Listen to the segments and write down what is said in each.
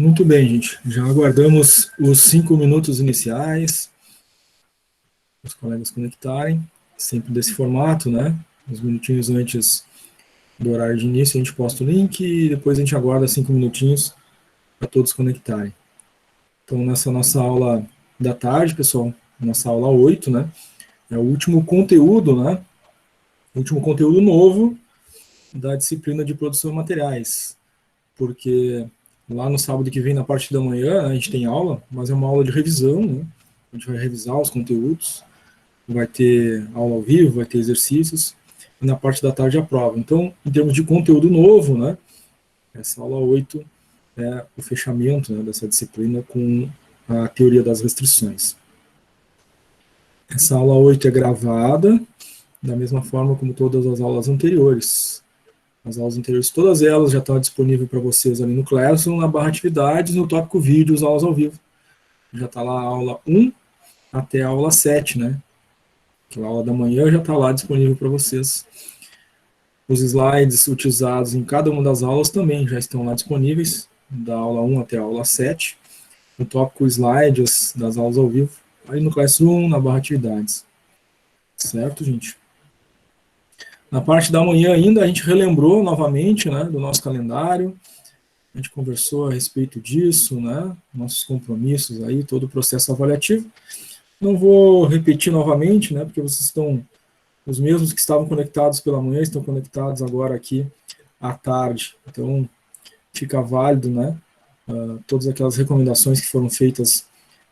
Muito bem, gente. Já aguardamos os 5 minutos iniciais, os colegas conectarem, sempre desse formato, né? Uns minutinhos antes do horário de início, a gente posta o link e depois a gente aguarda 5 minutinhos para todos conectarem. Então, nessa nossa aula da tarde, pessoal, nossa aula 8, né? É o último conteúdo, né? O último conteúdo novo da disciplina de produção de materiais. Porque lá no sábado que vem, na parte da manhã, a gente tem aula, mas é uma aula de revisão, né? A gente vai revisar os conteúdos, vai ter aula ao vivo, vai ter exercícios, e na parte da tarde a prova. Então, em termos de conteúdo novo, né? Essa aula 8 é o fechamento, né, dessa disciplina com a teoria das restrições. Essa aula 8 é gravada, da mesma forma como todas as aulas anteriores. As aulas anteriores, todas elas já estão disponíveis para vocês ali no Classroom, na barra atividades, no tópico vídeos, aulas ao vivo. Já está lá a aula 1 até a aula 7, né? Aquela aula da manhã já está lá disponível para vocês. Os slides utilizados em cada uma das aulas também já estão lá disponíveis, da aula 1 até a aula 7. O tópico slides das aulas ao vivo, aí no Classroom, na barra atividades. Certo, gente? Na parte da manhã ainda, a gente relembrou novamente, né, do nosso calendário, a gente conversou a respeito disso, né, nossos compromissos aí, todo o processo avaliativo. Não vou repetir novamente, né, porque vocês estão, os mesmos que estavam conectados pela manhã, estão conectados agora aqui à tarde. Então, fica válido, né, todas aquelas recomendações que foram feitas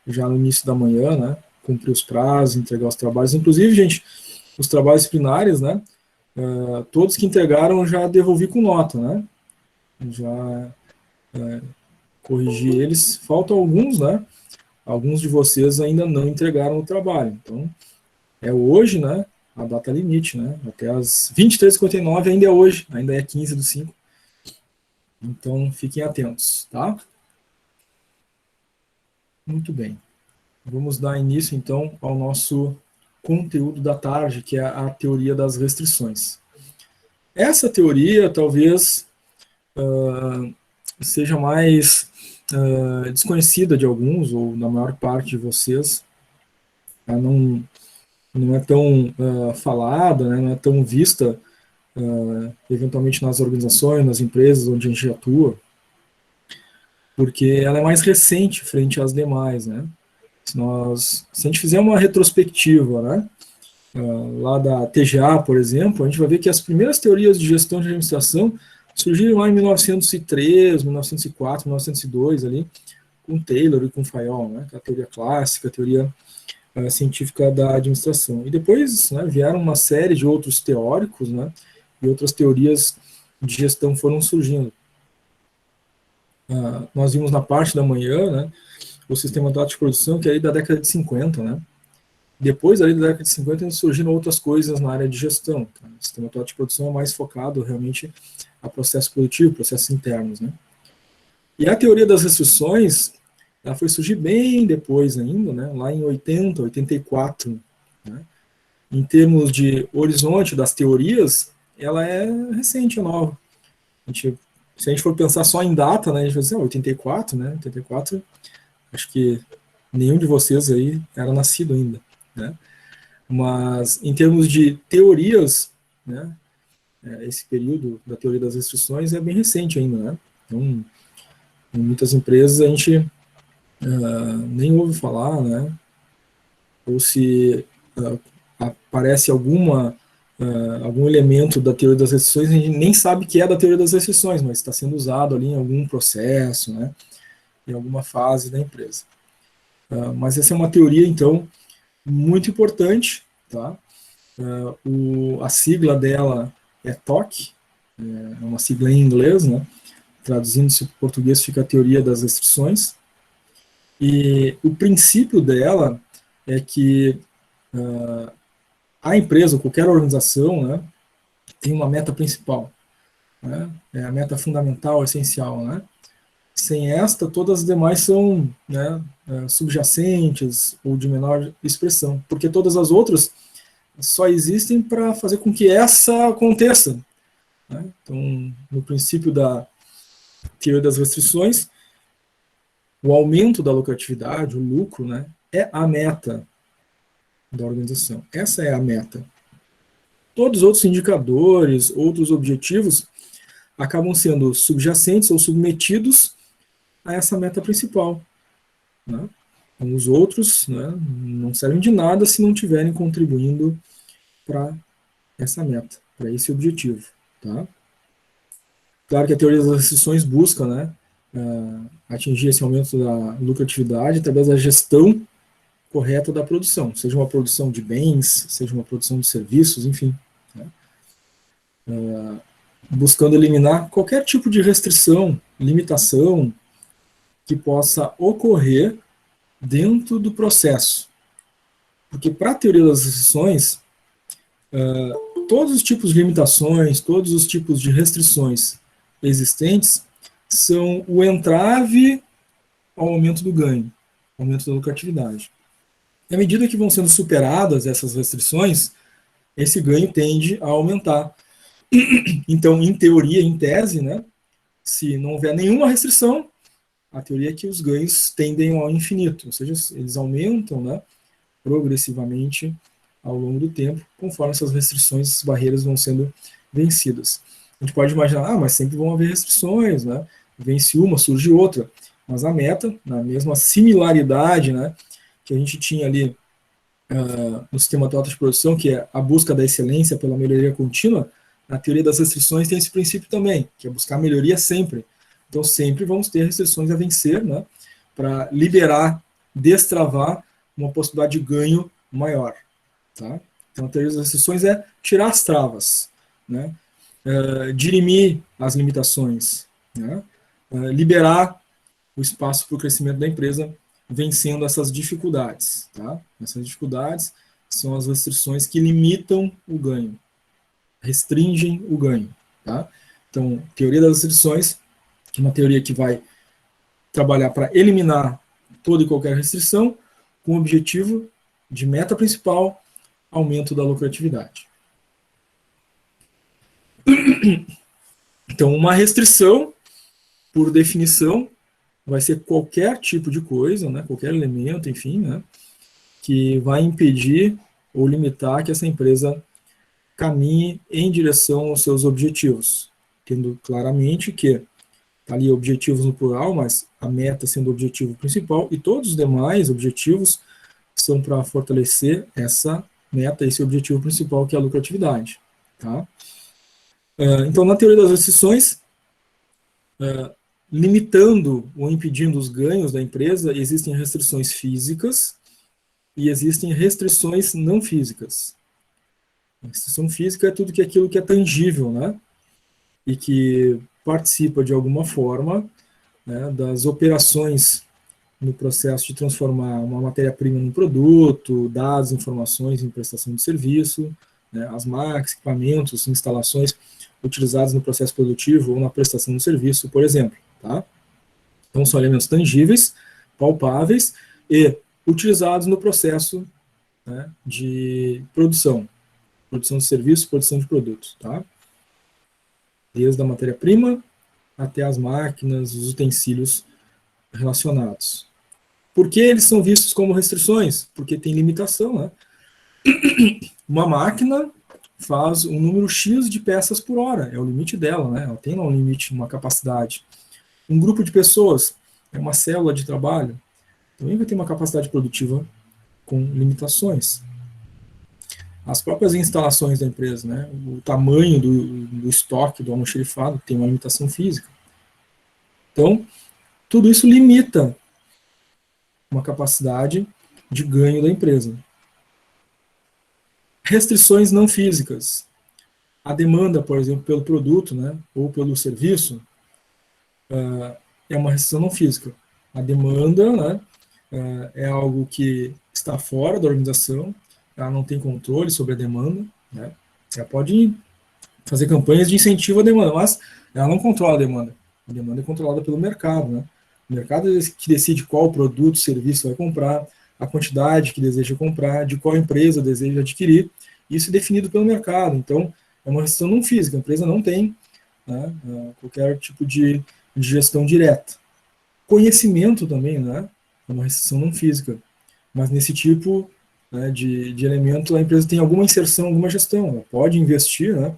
já no início da manhã, né, cumprir os prazos, entregar os trabalhos. Inclusive, gente, os trabalhos disciplinares, né, todos que entregaram já devolvi com nota, né? Já corrigi eles. Faltam alguns, né? Alguns de vocês ainda não entregaram o trabalho. Então, é hoje, né? A data limite, né? Até as 23h59 ainda é hoje, ainda é 15/5. Então, fiquem atentos, tá? Muito bem. Vamos dar início, então, ao nosso conteúdo da tarde, que é a teoria das restrições. Essa teoria, talvez, seja mais desconhecida de alguns, ou da maior parte de vocês. Não é tão falada, né, não é tão vista, eventualmente nas organizações, nas empresas onde a gente atua, porque ela é mais recente frente às demais, né? Se a gente fizer uma retrospectiva, né, lá da TGA, por exemplo, a gente vai ver que as primeiras teorias de gestão de administração surgiram lá em 1903, 1904, 1902, ali, com Taylor e com Fayol, né, que é a teoria clássica, a teoria científica da administração. E depois, né, vieram uma série de outros teóricos, né, e outras teorias de gestão foram surgindo. Nós vimos na parte da manhã, né, o sistema de produção, que é aí da década de 50, né. Depois ali da década de 50 surgiram outras coisas na área de gestão. Tá? O sistema de produção é mais focado realmente a processo produtivo, processos internos, né. E a teoria das restrições, ela foi surgir bem depois ainda, né, lá em 80, 84. Né. Em termos de horizonte das teorias, ela é recente, é nova. Se a gente for pensar só em data, né, a gente vai dizer, 84, né, 84, acho que nenhum de vocês aí era nascido ainda, né. Mas em termos de teorias, né, esse período da teoria das restrições é bem recente ainda, né. Então, em muitas empresas a gente nem ouve falar, né, ou se aparece algum elemento da teoria das restrições, a gente nem sabe que é da teoria das restrições, mas está sendo usado ali em algum processo, né, em alguma fase da empresa. Mas essa é uma teoria, então, muito importante, tá? A sigla dela é TOC, é uma sigla em inglês, né? Traduzindo-se para o português fica a teoria das restrições. E o princípio dela é que a empresa, qualquer organização, né, tem uma meta principal, né, é a meta fundamental, essencial, né. Sem esta, todas as demais são, né, subjacentes ou de menor expressão, porque todas as outras só existem para fazer com que essa aconteça. Né. Então, no princípio da teoria das restrições, O aumento da lucratividade, o lucro, né, é a meta da organização. Essa é a meta. Todos os outros indicadores, outros objetivos, acabam sendo subjacentes ou submetidos a essa meta principal, né? Então, os outros, né, não servem de nada se não estiverem contribuindo para essa meta, para esse objetivo. Tá? Claro que a teoria das restrições busca, né, atingir esse aumento da lucratividade através da gestão correta da produção, seja uma produção de bens, seja uma produção de serviços, enfim. Né? Buscando eliminar qualquer tipo de restrição, limitação que possa ocorrer dentro do processo. Porque para a teoria das restrições, todos os tipos de limitações, todos os tipos de restrições existentes são o entrave ao aumento do ganho, aumento da lucratividade. E à medida que vão sendo superadas essas restrições, esse ganho tende a aumentar. Então, em teoria, em tese, né, se não houver nenhuma restrição, a teoria é que os ganhos tendem ao infinito, ou seja, eles aumentam, né, progressivamente ao longo do tempo, conforme essas restrições, essas barreiras vão sendo vencidas. A gente pode imaginar, mas sempre vão haver restrições, né? Vence uma, surge outra. Mas a meta, na mesma similaridade, né, que a gente tinha ali no sistema de alta de produção, que é a busca da excelência pela melhoria contínua, na teoria das restrições tem esse princípio também, que é buscar melhoria sempre. Então sempre vamos ter restrições a vencer, né, para liberar, destravar uma possibilidade de ganho maior. Tá? Então a teoria das restrições é tirar as travas, né, dirimir as limitações, né, liberar o espaço para o crescimento da empresa, vencendo essas dificuldades. Tá? Essas dificuldades são as restrições que limitam o ganho, restringem o ganho. Tá? Então, teoria das restrições é uma teoria que vai trabalhar para eliminar toda e qualquer restrição, com o objetivo de meta principal, aumento da lucratividade. Então, uma restrição, por definição, vai ser qualquer tipo de coisa, né, qualquer elemento, enfim, né, que vai impedir ou limitar que essa empresa caminhe em direção aos seus objetivos, tendo claramente que está ali objetivos no plural, mas a meta sendo o objetivo principal, e todos os demais objetivos são para fortalecer essa meta, esse objetivo principal, que é a lucratividade. Tá? Então, na teoria das restrições, limitando ou impedindo os ganhos da empresa, existem restrições físicas e existem restrições não físicas. A restrição física é tudo aquilo que é tangível, né? E que participa de alguma forma, né, das operações no processo de transformar uma matéria-prima num produto, dados, informações em prestação de serviço, né, as máquinas, equipamentos, instalações utilizados no processo produtivo ou na prestação de serviço, por exemplo. Tá? Então, são elementos tangíveis, palpáveis e utilizados no processo, né, de produção de serviços, produção de produtos. Tá? Desde a matéria-prima até as máquinas, os utensílios relacionados. Por que eles são vistos como restrições? Porque tem limitação. Né? Uma máquina faz um número X de peças por hora, é o limite dela, né? Ela tem um limite, uma capacidade. Um grupo de pessoas, é uma célula de trabalho, também vai ter uma capacidade produtiva com limitações. As próprias instalações da empresa, né? O tamanho do estoque do almoxarifado tem uma limitação física. Então, tudo isso limita uma capacidade de ganho da empresa. Restrições não físicas. A demanda, por exemplo, pelo produto, né, ou pelo serviço, é uma restrição não física. A demanda, né, é algo que está fora da organização, ela não tem controle sobre a demanda, né, ela pode fazer campanhas de incentivo à demanda, mas ela não controla a demanda. A demanda é controlada pelo mercado, né? O mercado que decide qual produto, serviço vai comprar, a quantidade que deseja comprar, de qual empresa deseja adquirir. Isso é definido pelo mercado. Então, é uma restrição não física. A empresa não tem, né, qualquer tipo de gestão direta. Conhecimento também, né? É uma restrição não física. Mas nesse tipo, né, de elemento, a empresa tem alguma inserção, alguma gestão. Ela pode investir, né?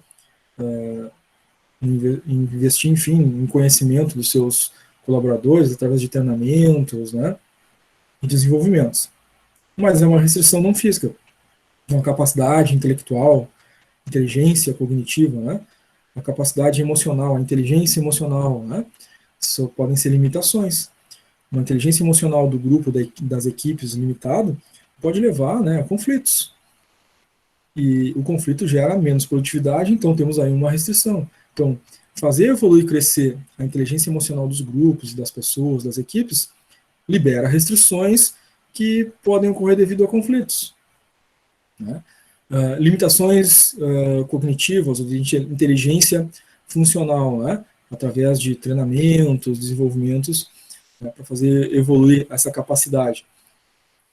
Investir, enfim, em conhecimento dos seus colaboradores através de treinamentos, né? E desenvolvimentos. Mas é uma restrição não física. É uma capacidade intelectual, inteligência cognitiva, né? A capacidade emocional, a inteligência emocional, né? Isso podem ser limitações. Uma inteligência emocional do grupo, das equipes limitado, pode levar, né, a conflitos. E o conflito gera menos produtividade, então temos aí uma restrição. Então, fazer evoluir e crescer a inteligência emocional dos grupos, das pessoas, das equipes, libera restrições que podem ocorrer devido a conflitos. Né? Limitações cognitivas ou de inteligência funcional, né? Através de treinamentos, desenvolvimentos, né? Para fazer evoluir essa capacidade.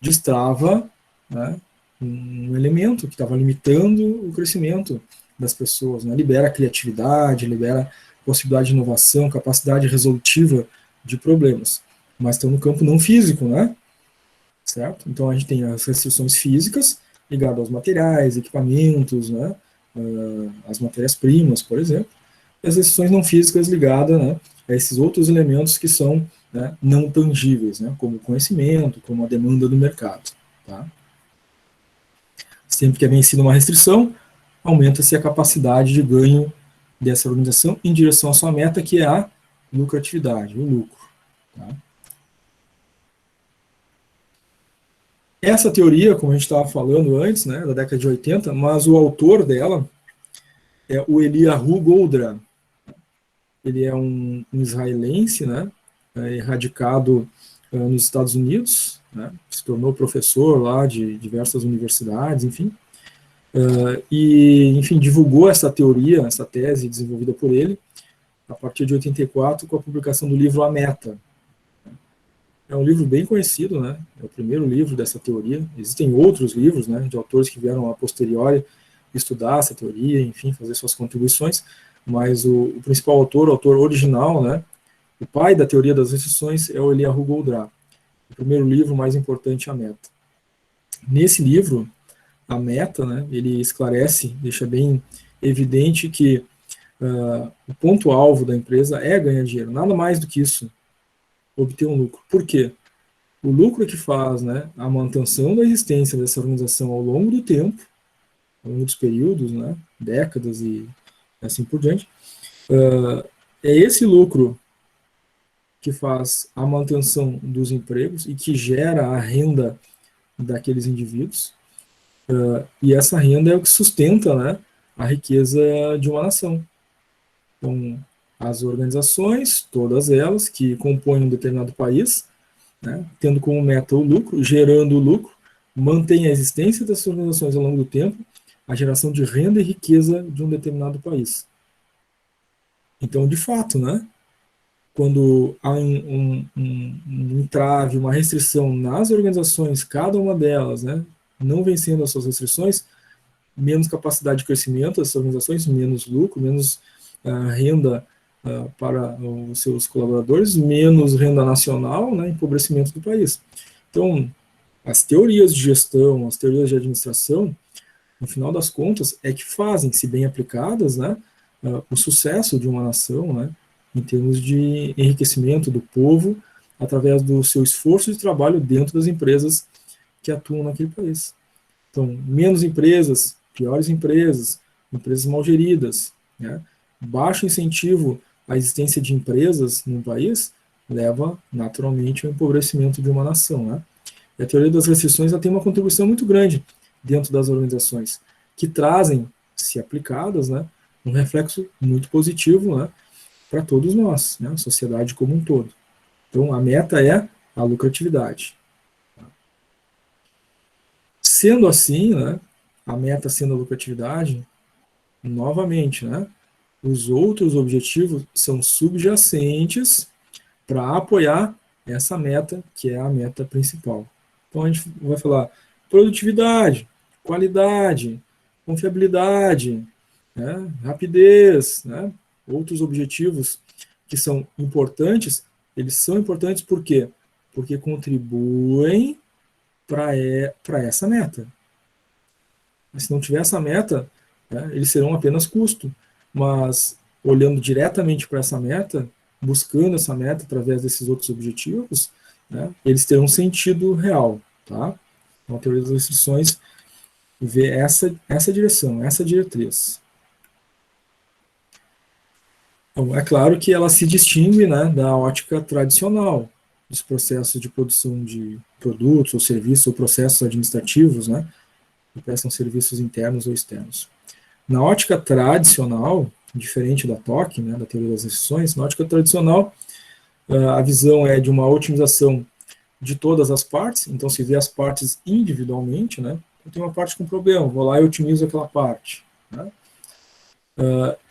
Destrava, né? Um elemento que estava limitando o crescimento das pessoas, né? Libera a criatividade, libera possibilidade de inovação, capacidade resolutiva de problemas, mas estão no campo não físico, né? Certo? Então a gente tem as restrições físicas ligadas aos materiais, equipamentos, né? As matérias-primas, por exemplo, e as restrições não físicas ligadas, né, a esses outros elementos que são, né, não tangíveis, né? Como o conhecimento, como a demanda do mercado. Tá? Sempre que é vencida uma restrição, aumenta-se a capacidade de ganho dessa organização em direção à sua meta, que é a lucratividade, o lucro. Tá? Essa teoria, como a gente estava falando antes, né, da década de 80, mas o autor dela é o Eliyahu Goldratt. Ele é um israelense, né, radicado nos Estados Unidos, né, se tornou professor lá de diversas universidades, enfim, e, enfim, divulgou essa teoria, essa tese desenvolvida por ele, a partir de 84, com a publicação do livro A Meta. É um livro bem conhecido, né? É o primeiro livro dessa teoria. Existem outros livros, né, de autores que vieram a posteriori estudar essa teoria, enfim, fazer suas contribuições, mas o principal autor, o autor original, né, o pai da teoria das restrições é o Eliyahu Goldratt. O primeiro livro mais importante é A Meta. Nesse livro, A Meta, né, ele esclarece, deixa bem evidente que o ponto-alvo da empresa é ganhar dinheiro, nada mais do que isso, obter um lucro. Por quê? O lucro é que faz, né, a manutenção da existência dessa organização ao longo do tempo, ao longo dos períodos, né, décadas e assim por diante. É esse lucro que faz a manutenção dos empregos e que gera a renda daqueles indivíduos. E essa renda é o que sustenta, né, a riqueza de uma nação. Então, as organizações, todas elas que compõem um determinado país, né, tendo como meta o lucro, gerando o lucro, mantém a existência dessas organizações ao longo do tempo, a geração de renda e riqueza de um determinado país. Então, de fato, né, quando há um entrave, uma restrição nas organizações, cada uma delas, né, não vencendo as suas restrições, menos capacidade de crescimento dessas organizações, menos lucro, menos renda para os seus colaboradores, menos renda nacional, né, empobrecimento do país. Então, as teorias de gestão, as teorias de administração, no final das contas, é que fazem, se bem aplicadas, né, o sucesso de uma nação, né, em termos de enriquecimento do povo, através do seu esforço de trabalho dentro das empresas que atuam naquele país. Então, menos empresas, piores empresas, empresas mal geridas, né, baixo incentivo à existência de empresas num país, leva naturalmente ao empobrecimento de uma nação. Né? E a teoria das restrições ela tem uma contribuição muito grande dentro das organizações, que trazem, se aplicadas, né, um reflexo muito positivo, né, para todos nós, né, a sociedade como um todo. Então, a meta é a lucratividade. Sendo assim, né, a meta sendo a lucratividade, novamente, né, os outros objetivos são subjacentes para apoiar essa meta, que é a meta principal. Então, a gente vai falar produtividade, qualidade, confiabilidade, né, rapidez, né, outros objetivos que são importantes, Eles são importantes por quê? Porque contribuem para essa meta. Mas se não tiver essa meta, né, eles serão apenas custo. Mas olhando diretamente para essa meta, buscando essa meta através desses outros objetivos, né, eles terão um sentido real. Tá? Então, a teoria das restrições vê essa direção, essa diretriz. Então, é claro que ela se distingue, né, da ótica tradicional, dos processos de produção de produtos ou serviços ou processos administrativos, né, que prestam serviços internos ou externos. Na ótica tradicional, diferente da TOC, né, da teoria das restrições, na ótica tradicional, a visão é de uma otimização de todas as partes, então se vê as partes individualmente, né, eu tenho uma parte com problema, vou lá e otimizo aquela parte. Né.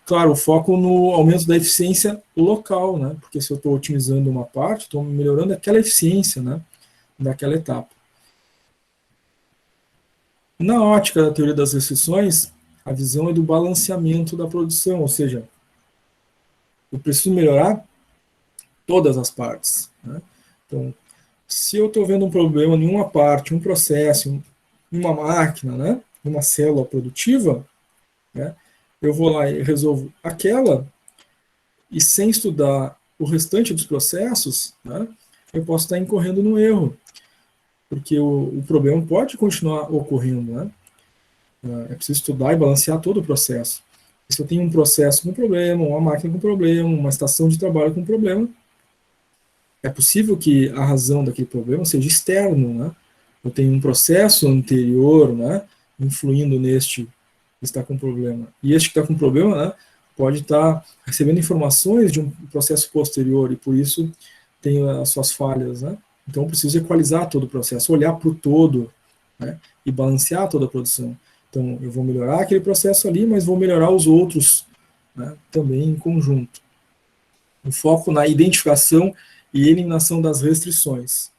Claro, o foco no aumento da eficiência local, né, porque se eu estou otimizando uma parte, estou melhorando aquela eficiência, né, daquela etapa. Na ótica da teoria das restrições, a visão é do balanceamento da produção, ou seja, eu preciso melhorar todas as partes. Né? Então, se eu estou vendo um problema em uma parte, um processo, uma máquina, né, uma célula produtiva, né, eu vou lá e resolvo aquela, e sem estudar o restante dos processos, né, eu posso estar incorrendo no erro, porque o problema pode continuar ocorrendo. Né? É preciso estudar e balancear todo o processo. Se eu tenho um processo com problema, uma máquina com problema, uma estação de trabalho com problema, é possível que a razão daquele problema seja externo, né? Eu tenho um processo anterior, né, influindo neste que está com problema. E este que está com problema, né, pode estar recebendo informações de um processo posterior e por isso tem as suas falhas, né? Então eu preciso equalizar todo o processo, olhar para o todo, né, e balancear toda a produção. Então eu vou melhorar aquele processo ali, mas vou melhorar os outros, né, também em conjunto. O foco na identificação e eliminação das restrições.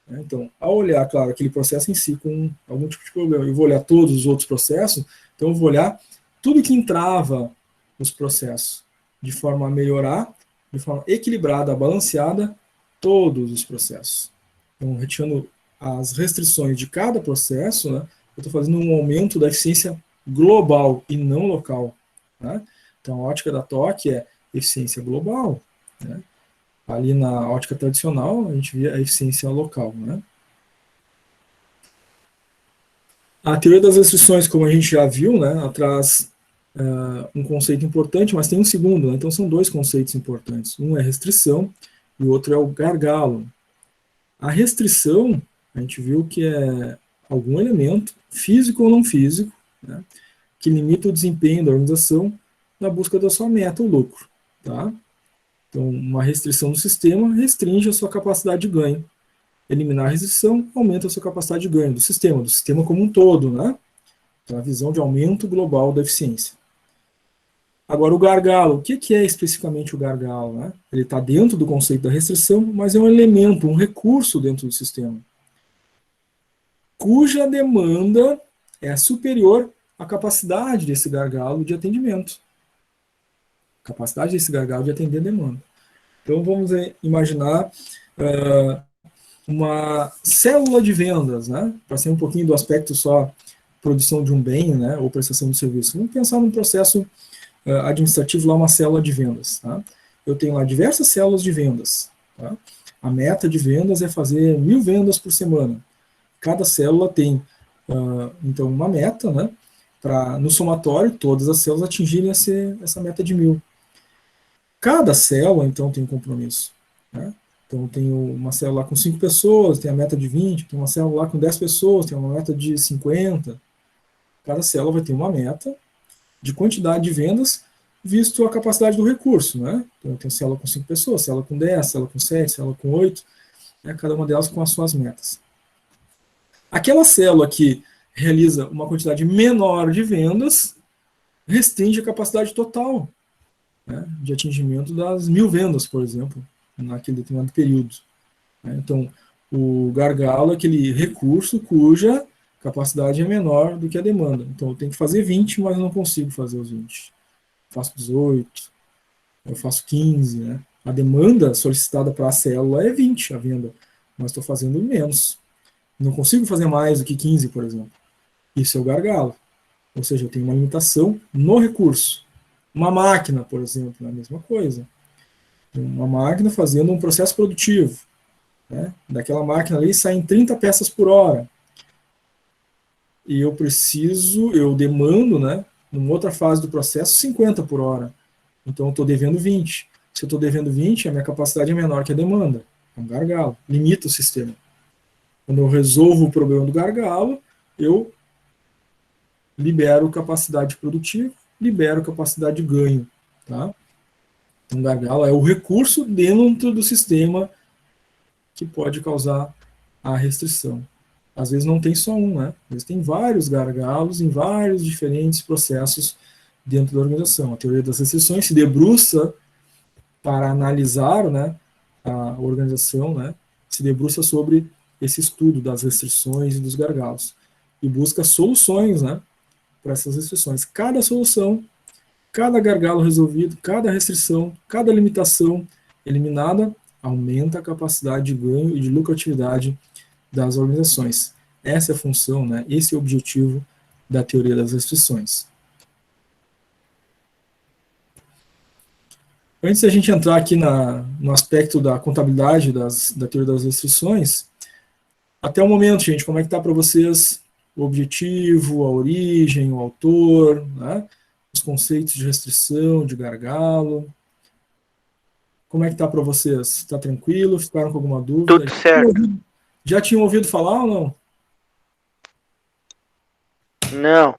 Então, ao olhar, claro, aquele processo em si com algum tipo de problema, eu vou olhar todos os outros processos, então eu vou olhar tudo que entrava os processos, de forma a melhorar, de forma equilibrada, balanceada, todos os processos. Então, retirando as restrições de cada processo, né, eu estou fazendo um aumento da eficiência global e não local. Né? Então, a ótica da TOC é eficiência global. Né? Ali na ótica tradicional, a gente via a eficiência local. Né? A teoria das restrições, como a gente já viu, né, ela traz um conceito importante, mas tem um segundo. Né? Então, são dois conceitos importantes. Um é restrição e o outro é o gargalo. A restrição, a gente viu que é algum elemento, físico ou não físico, né, que limita o desempenho da organização na busca da sua meta, o lucro. Tá? Então, uma restrição do sistema restringe a sua capacidade de ganho. Eliminar a restrição aumenta a sua capacidade de ganho do sistema como um todo, né? Então, a visão de aumento global da eficiência. Agora, o gargalo. O que é especificamente o gargalo? Né? Ele está dentro do conceito da restrição, mas é um elemento, um recurso dentro do sistema, cuja demanda é superior à capacidade desse gargalo de atendimento. Capacidade desse gargalo de atender a demanda. Então, vamos imaginar uma célula de vendas, né? Para ser um pouquinho do aspecto só produção de um bem, né? Ou prestação de serviço. Vamos pensar num processo administrativo, lá uma célula de vendas. Tá? Eu tenho lá diversas células de vendas. Tá? A meta de vendas é fazer 1000 vendas por semana. Cada célula tem, então, uma meta, né? Para, no somatório, todas as células atingirem essa meta de 1000. Cada célula, então, tem um compromisso. Né? Então, tem uma célula com 5 pessoas, tem a meta de 20, tem uma célula lá com 10 pessoas, tem uma meta de 50. Cada célula vai ter uma meta de quantidade de vendas, visto a capacidade do recurso. Né? Então, tem célula com 5 pessoas, célula com 10, célula com 7, célula com 8, né? Cada uma delas com as suas metas. Aquela célula que realiza uma quantidade menor de vendas restringe a capacidade total, né, de atingimento das 1000 vendas, por exemplo, naquele determinado período. Né? Então, o gargalo é aquele recurso cuja capacidade é menor do que a demanda. Então, eu tenho que fazer 20, mas eu não consigo fazer os 20. Eu faço 18, eu faço 15, né? A demanda solicitada para a célula é 20 a venda, mas estou fazendo menos. Não consigo fazer mais do que 15, por exemplo. Isso é o gargalo. Ou seja, eu tenho uma limitação no recurso. Uma máquina, por exemplo, é a mesma coisa. Uma máquina fazendo um processo produtivo. Né? Daquela máquina ali saem 30 peças por hora. E eu demando, né, numa outra fase do processo, 50 por hora. Então eu estou devendo 20. Se eu estou devendo 20, a minha capacidade é menor que a demanda. É um gargalo. Limita o sistema. Quando eu resolvo o problema do gargalo, eu libero capacidade produtiva, libero capacidade de ganho. Tá? Um gargalo é o recurso dentro do sistema que pode causar a restrição. Às vezes não tem só um, né? Às vezes tem vários gargalos em vários diferentes processos dentro da organização. A teoria das restrições se debruça para analisar, né, a organização, né, se debruça sobre esse estudo das restrições e dos gargalos e busca soluções, né, para essas restrições. Cada solução, cada gargalo resolvido, cada restrição, cada limitação eliminada aumenta a capacidade de ganho e de lucratividade das organizações. Essa é a função, né, esse é o objetivo da teoria das restrições. Antes de a gente entrar aqui no aspecto da contabilidade da teoria das restrições, até o momento, gente, como é que está para vocês o objetivo, a origem, o autor, né, os conceitos de restrição, de gargalo? Como é que está para vocês? Está tranquilo? Ficaram com alguma dúvida? Tudo certo. Já tinham ouvido falar ou não? Não.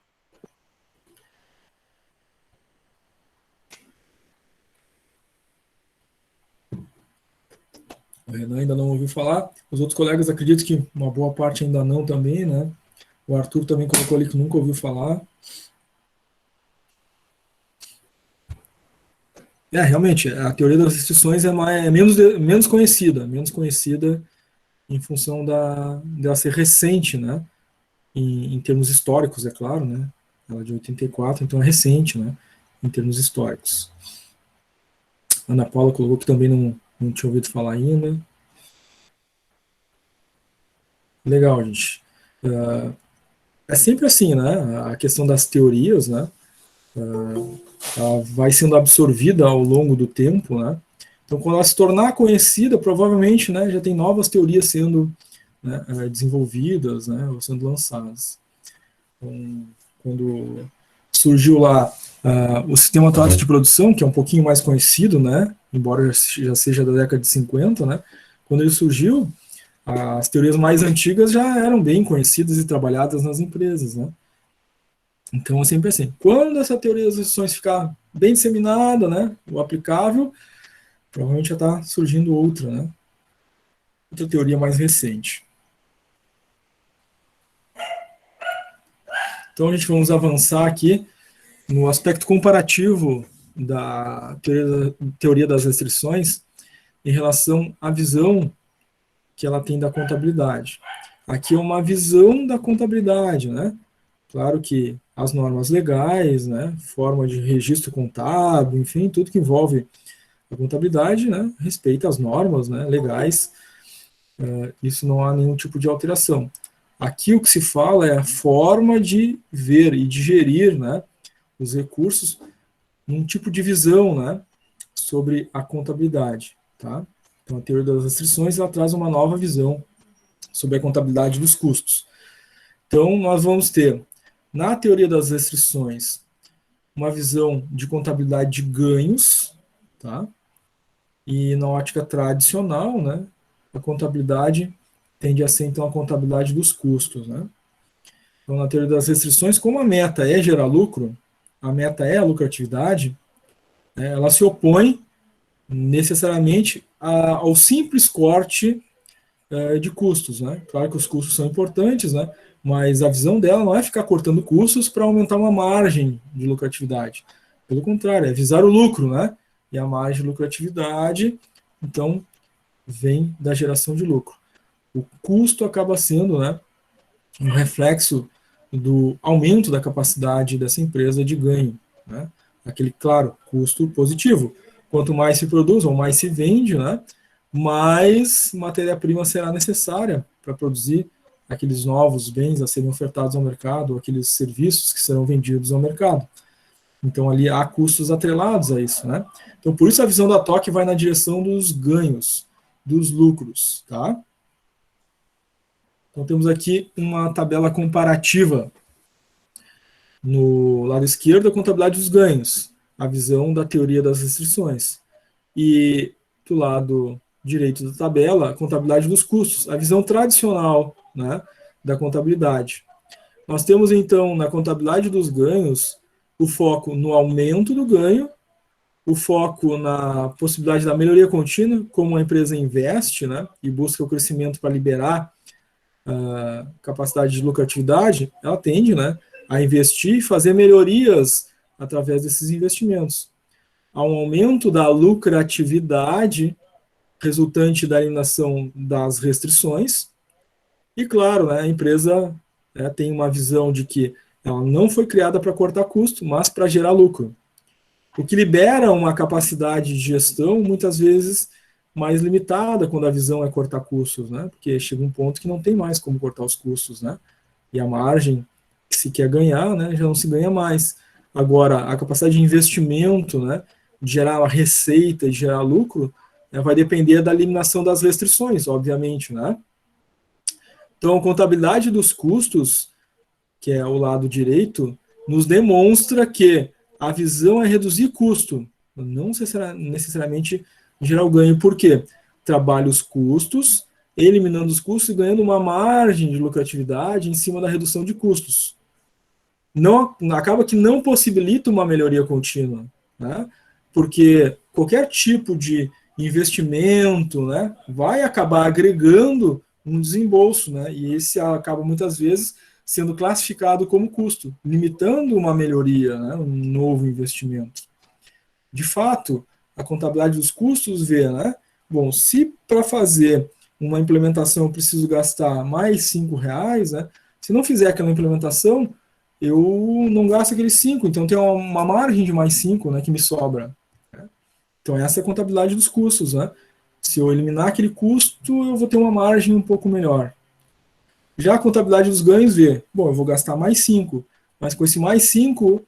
O Renan ainda não ouviu falar. Os outros colegas acredito que uma boa parte ainda não também, né? O Arthur também colocou ali que nunca ouviu falar. Realmente, a teoria das restrições é menos conhecida em função dela ser recente, né? Em termos históricos, é claro, né? Ela é de 84, então é recente, né? Em termos históricos. Ana Paula colocou que também não tinha ouvido falar ainda. Legal, gente. É sempre assim, né? A questão das teorias, né? Ela vai sendo absorvida ao longo do tempo, né? Então, quando ela se tornar conhecida, provavelmente, né, já tem novas teorias sendo, né, desenvolvidas, né, ou sendo lançadas. Então, quando surgiu lá o sistema teórico de produção, que é um pouquinho mais conhecido, né, embora já seja da década de 50, né, quando ele surgiu, as teorias mais antigas já eram bem conhecidas e trabalhadas nas empresas, né. Então, é sempre assim. Quando essa teoria das restrições ficar bem disseminada, né, o aplicável, provavelmente já está surgindo outra, né, outra teoria mais recente. Então, a gente vamos avançar aqui no aspecto comparativo da teoria das restrições em relação à visão que ela tem da contabilidade. Aqui é uma visão da contabilidade, né? Claro que as normas legais, né, forma de registro contábil, enfim, tudo que envolve a contabilidade, né, respeita as normas, né, legais, isso não há nenhum tipo de alteração. Aqui o que se fala é a forma de ver e de gerir, né, os recursos num tipo de visão, né, sobre a contabilidade, tá? Então a teoria das restrições ela traz uma nova visão sobre a contabilidade dos custos. Então nós vamos ter na teoria das restrições uma visão de contabilidade de ganhos, tá? E na ótica tradicional, né, a contabilidade tende a ser então a contabilidade dos custos, né? Então na teoria das restrições, como a meta é gerar lucro, a meta é a lucratividade, né, ela se opõe necessariamente ao simples corte de custos, né? Claro que os custos são importantes, né? Mas a visão dela não é ficar cortando custos para aumentar uma margem de lucratividade. Pelo contrário, é visar o lucro, né? E a margem de lucratividade, então, vem da geração de lucro. O custo acaba sendo, né, um reflexo do aumento da capacidade dessa empresa de ganho, né? Aquele, claro, custo positivo. Quanto mais se produz ou mais se vende, né, mais matéria-prima será necessária para produzir aqueles novos bens a serem ofertados ao mercado, ou aqueles serviços que serão vendidos ao mercado. Então, ali há custos atrelados a isso, né? Então, por isso a visão da TOC vai na direção dos ganhos, dos lucros, tá? Então, temos aqui uma tabela comparativa. No lado esquerdo, a contabilidade dos ganhos, a visão da teoria das restrições. E do lado direito da tabela, a contabilidade dos custos, a visão tradicional, né, da contabilidade. Nós temos, então, na contabilidade dos ganhos, o foco no aumento do ganho, o foco na possibilidade da melhoria contínua, como a empresa investe, né, e busca o crescimento para liberar a capacidade de lucratividade, ela tende, né, a investir e fazer melhorias através desses investimentos. Há um aumento da lucratividade resultante da eliminação das restrições, e claro, né, a empresa tem uma visão de que ela não foi criada para cortar custo, mas para gerar lucro. O que libera uma capacidade de gestão, muitas vezes, mais limitada quando a visão é cortar custos, né? Porque chega um ponto que não tem mais como cortar os custos, né? E a margem que se quer ganhar, né, já não se ganha mais. Agora, a capacidade de investimento, né, de gerar uma receita, de gerar lucro, vai depender da eliminação das restrições, obviamente, né? Então, a contabilidade dos custos, que é o lado direito, nos demonstra que a visão é reduzir custo, não necessariamente gerar o ganho. Por quê? Trabalha os custos, eliminando os custos e ganhando uma margem de lucratividade em cima da redução de custos. Não, acaba que não possibilita uma melhoria contínua, né? Porque qualquer tipo de investimento, né, vai acabar agregando um desembolso, né? E esse acaba muitas vezes sendo classificado como custo, limitando uma melhoria, né, um novo investimento. De fato, a contabilidade dos custos vê, né? Bom, se para fazer uma implementação eu preciso gastar mais R$5, né? Se não fizer aquela implementação, eu não gasto aqueles 5, então tem uma margem de mais 5, né, que me sobra. Né? Então essa é a contabilidade dos custos, né? Se eu eliminar aquele custo, eu vou ter uma margem um pouco melhor. Já a contabilidade dos ganhos vê, bom, eu vou gastar mais 5, mas com esse mais 5,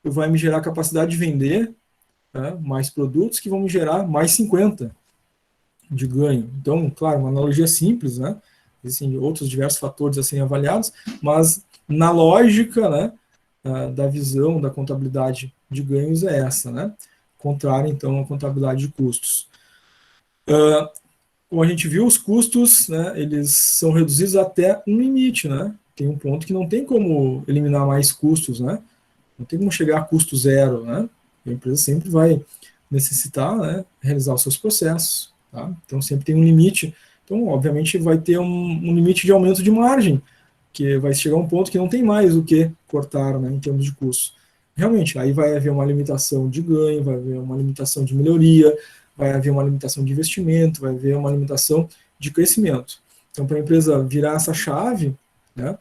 vai me gerar capacidade de vender, né, mais produtos que vão me gerar mais 50 de ganho. Então, claro, uma analogia simples, né? Existem outros diversos fatores a serem avaliados, mas na lógica, né, da visão da contabilidade de ganhos é essa, né? Contrária, então, à contabilidade de custos. Como a gente viu, os custos, né, eles são reduzidos até um limite, né? Tem um ponto que não tem como eliminar mais custos, né? Não tem como chegar a custo zero, né? A empresa sempre vai necessitar, né, realizar os seus processos, tá? Então sempre tem um limite. Então, obviamente, vai ter um limite de aumento de margem, que vai chegar a um ponto que não tem mais o que cortar, né, em termos de custo. Realmente, aí vai haver uma limitação de ganho, vai haver uma limitação de melhoria, vai haver uma limitação de investimento, vai haver uma limitação de crescimento. Então, para a empresa virar essa chave, né,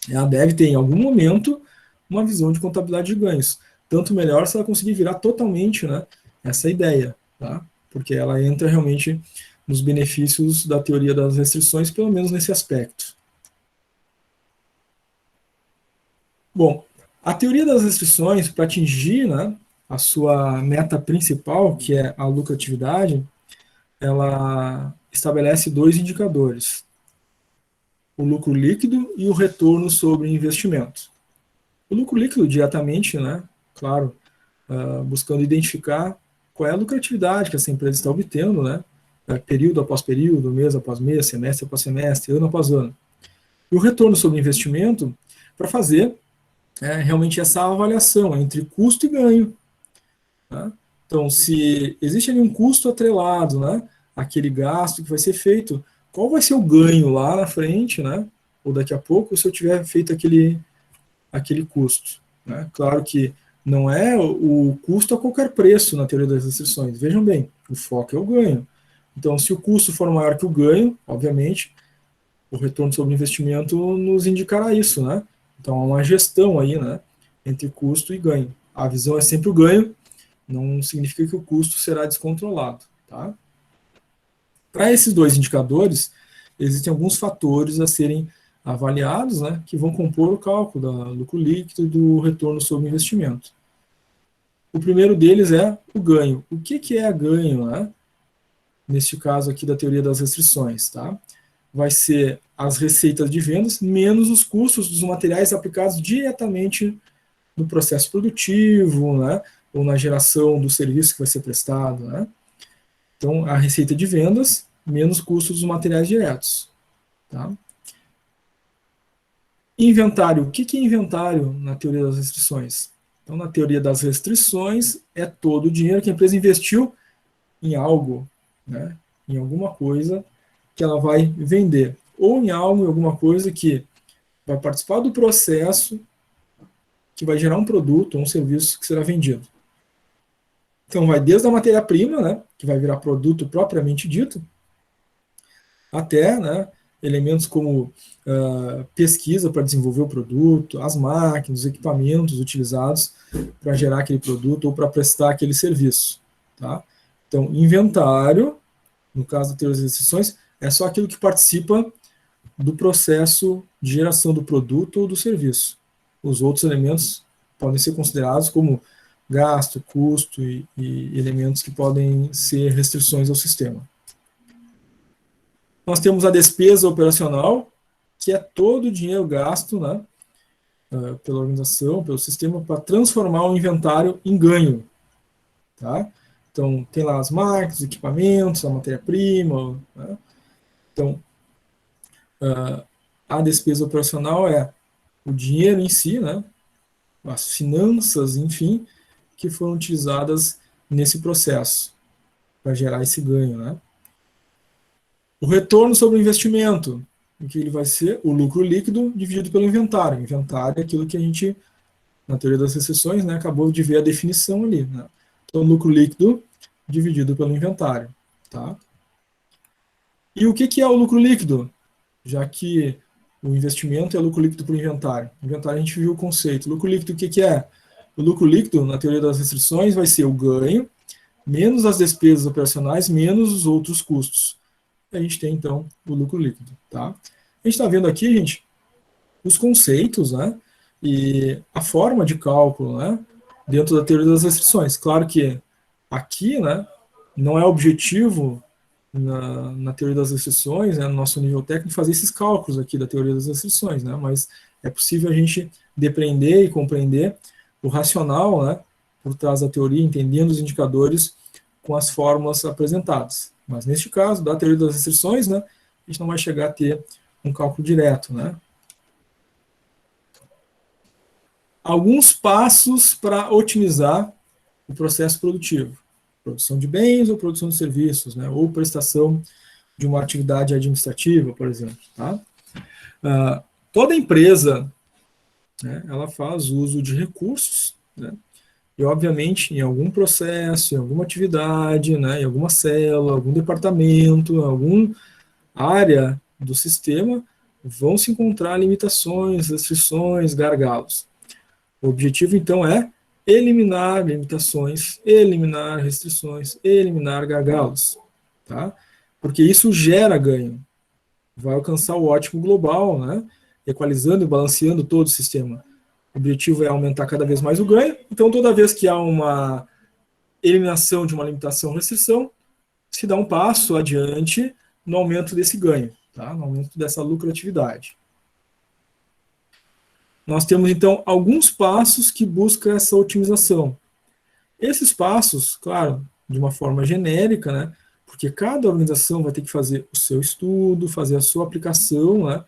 ela deve ter, em algum momento, uma visão de contabilidade de ganhos. Tanto melhor se ela conseguir virar totalmente, né, essa ideia, tá? Porque ela entra realmente nos benefícios da teoria das restrições, pelo menos nesse aspecto. Bom, a teoria das restrições, para atingir, né, a sua meta principal, que é a lucratividade, ela estabelece dois indicadores: o lucro líquido e o retorno sobre investimento. O lucro líquido diretamente, né, claro, buscando identificar qual é a lucratividade que essa empresa está obtendo, né, período após período, mês após mês, semestre após semestre, ano após ano. E o retorno sobre investimento para fazer realmente essa avaliação entre custo e ganho. Né? Então, se existe ali um custo atrelado, né, aquele gasto que vai ser feito, qual vai ser o ganho lá na frente, né, ou daqui a pouco, se eu tiver feito aquele custo. Né? Claro que não é o custo a qualquer preço na teoria das restrições. Vejam bem, o foco é o ganho. Então, se o custo for maior que o ganho, obviamente, o retorno sobre investimento nos indicará isso, né? Então, há uma gestão aí, né, entre custo e ganho. A visão é sempre o ganho, não significa que o custo será descontrolado. Tá? Para esses dois indicadores, existem alguns fatores a serem avaliados, né, que vão compor o cálculo do lucro líquido e do retorno sobre investimento. O primeiro deles é o ganho. O que é ganho, né? Neste caso aqui da teoria das restrições, tá? Vai ser as receitas de vendas menos os custos dos materiais aplicados diretamente no processo produtivo, né? Ou na geração do serviço que vai ser prestado, né? Então, a receita de vendas menos custos dos materiais diretos, tá? Inventário. O que é inventário na teoria das restrições? Então, na teoria das restrições, é todo o dinheiro que a empresa investiu em algo, né? Em alguma coisa que ela vai vender, ou em algo, em alguma coisa que vai participar do processo que vai gerar um produto ou um serviço que será vendido. Então, vai desde a matéria-prima, né, que vai virar produto propriamente dito, até, né, elementos como pesquisa para desenvolver o produto, as máquinas, os equipamentos utilizados para gerar aquele produto ou para prestar aquele serviço. Tá? Então, inventário, no caso da teoria das restrições, é só aquilo que participa do processo de geração do produto ou do serviço. Os outros elementos podem ser considerados como gasto, custo e elementos que podem ser restrições ao sistema. Nós temos a despesa operacional, que é todo o dinheiro gasto, né, pela organização, pelo sistema, para transformar o inventário em ganho. Tá? Então, tem lá as máquinas, os equipamentos, a matéria-prima. Né? Então, a despesa operacional é o dinheiro em si, né, as finanças, enfim, que foram utilizadas nesse processo para gerar esse ganho. Né? O retorno sobre o investimento, o que ele vai ser? O lucro líquido dividido pelo inventário. O inventário é aquilo que a gente, na teoria das restrições, né, acabou de ver a definição ali. Né? Então, lucro líquido dividido pelo inventário. Tá? E o que é o lucro líquido? Já que o investimento é lucro líquido para o inventário. O inventário a gente viu o conceito. Lucro líquido, o que é? O lucro líquido, na teoria das restrições, vai ser o ganho menos as despesas operacionais, menos os outros custos. A gente tem, então, o lucro líquido. Tá? A gente está vendo aqui, gente, os conceitos, né, e a forma de cálculo, né, dentro da teoria das restrições. Claro que aqui, né, não é objetivo na teoria das restrições, né, no nosso nível técnico, fazer esses cálculos aqui da teoria das restrições, né, mas é possível a gente depreender e compreender o racional, né, por trás da teoria, entendendo os indicadores com as fórmulas apresentadas. Mas neste caso, da teoria das restrições, né, a gente não vai chegar a ter um cálculo direto. Né. Alguns passos para otimizar o processo produtivo. Produção de bens ou produção de serviços, né, ou prestação de uma atividade administrativa, por exemplo. Tá? Toda empresa, né, ela faz uso de recursos, né, e, obviamente, em algum processo, em alguma atividade, né, em alguma célula, algum departamento, alguma área do sistema, vão se encontrar limitações, restrições, gargalos. O objetivo, então, é eliminar limitações, eliminar restrições, eliminar gargalos. Tá? Porque isso gera ganho. Vai alcançar o ótimo global, né, equalizando e balanceando todo o sistema. O objetivo é aumentar cada vez mais o ganho. Então, toda vez que há uma eliminação de uma limitação ou restrição, se dá um passo adiante no aumento desse ganho, tá? No aumento dessa lucratividade. Nós temos, então, alguns passos que buscam essa otimização. Esses passos, claro, de uma forma genérica, né, porque cada organização vai ter que fazer o seu estudo, fazer a sua aplicação, né,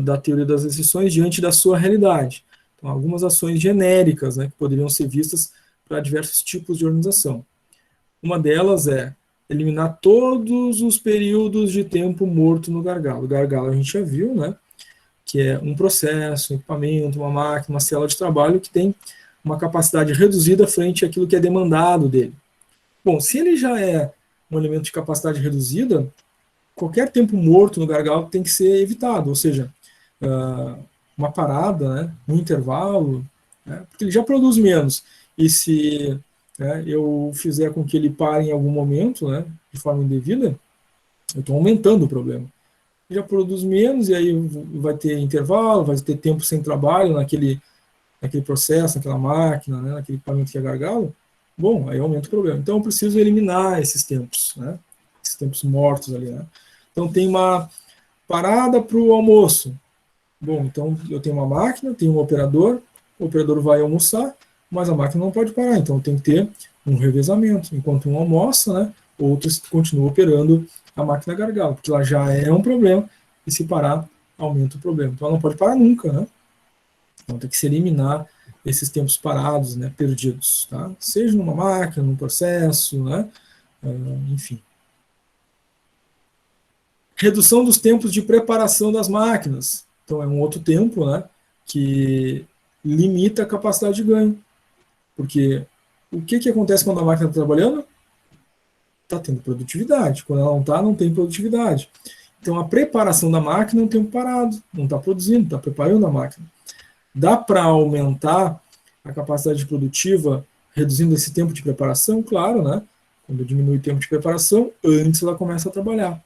da teoria das restrições diante da sua realidade. Então, algumas ações genéricas, né, que poderiam ser vistas para diversos tipos de organização. Uma delas é eliminar todos os períodos de tempo morto no gargalo. O gargalo a gente já viu, né, que é um processo, um equipamento, uma máquina, uma célula de trabalho que tem uma capacidade reduzida frente àquilo que é demandado dele. Bom, se ele já é um elemento de capacidade reduzida, qualquer tempo morto no gargalo tem que ser evitado, ou seja, uma parada, né, um intervalo, né, porque ele já produz menos. E se né, eu fizer com que ele pare em algum momento, né, de forma indevida, eu estou aumentando o problema. Já produz menos, e aí vai ter intervalo, vai ter tempo sem trabalho naquele processo, naquela máquina, né, naquele equipamento que é gargalo. Bom, aí aumenta o problema. Então eu preciso eliminar esses tempos, né, esses tempos mortos ali. Né. Então tem uma parada para o almoço. Bom, então eu tenho uma máquina, tenho um operador, o operador vai almoçar, mas a máquina não pode parar, então tem que ter um revezamento. Enquanto um almoça, né, outros continuam operando a máquina gargalo, porque ela já é um problema, e se parar, aumenta o problema. Então ela não pode parar nunca, né? Então tem que se eliminar esses tempos parados, né, perdidos, tá? Seja numa máquina, num processo, né, enfim. Redução dos tempos de preparação das máquinas. Então é um outro tempo, né, que limita a capacidade de ganho. Porque o que acontece quando a máquina está trabalhando? Está tendo produtividade. Quando ela não está, não tem produtividade. Então a preparação da máquina é um tempo parado, não está produzindo, está preparando a máquina. Dá para aumentar a capacidade produtiva reduzindo esse tempo de preparação? Claro, né? Quando diminui o tempo de preparação, antes ela começa a trabalhar.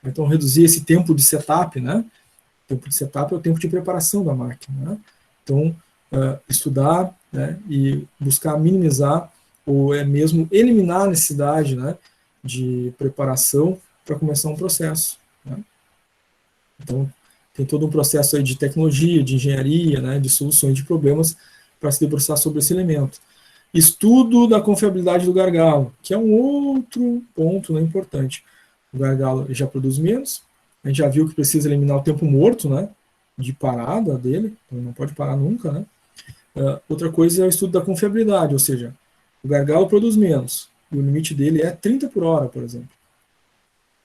Então reduzir esse tempo de setup, né? O tempo de setup é o tempo de preparação da máquina. Né? Então, estudar, né, e buscar minimizar ou mesmo eliminar a necessidade, né, de preparação para começar um processo. Né? Então, tem todo um processo aí de tecnologia, de engenharia, né, de soluções de problemas para se debruçar sobre esse elemento. Estudo da confiabilidade do gargalo, que é um outro ponto, né, importante. O gargalo já produz menos, a gente já viu que precisa eliminar o tempo morto, né, de parada dele, então não pode parar nunca, né. Outra coisa é o estudo da confiabilidade, ou seja, o gargalo produz menos, e o limite dele é 30 por hora, por exemplo.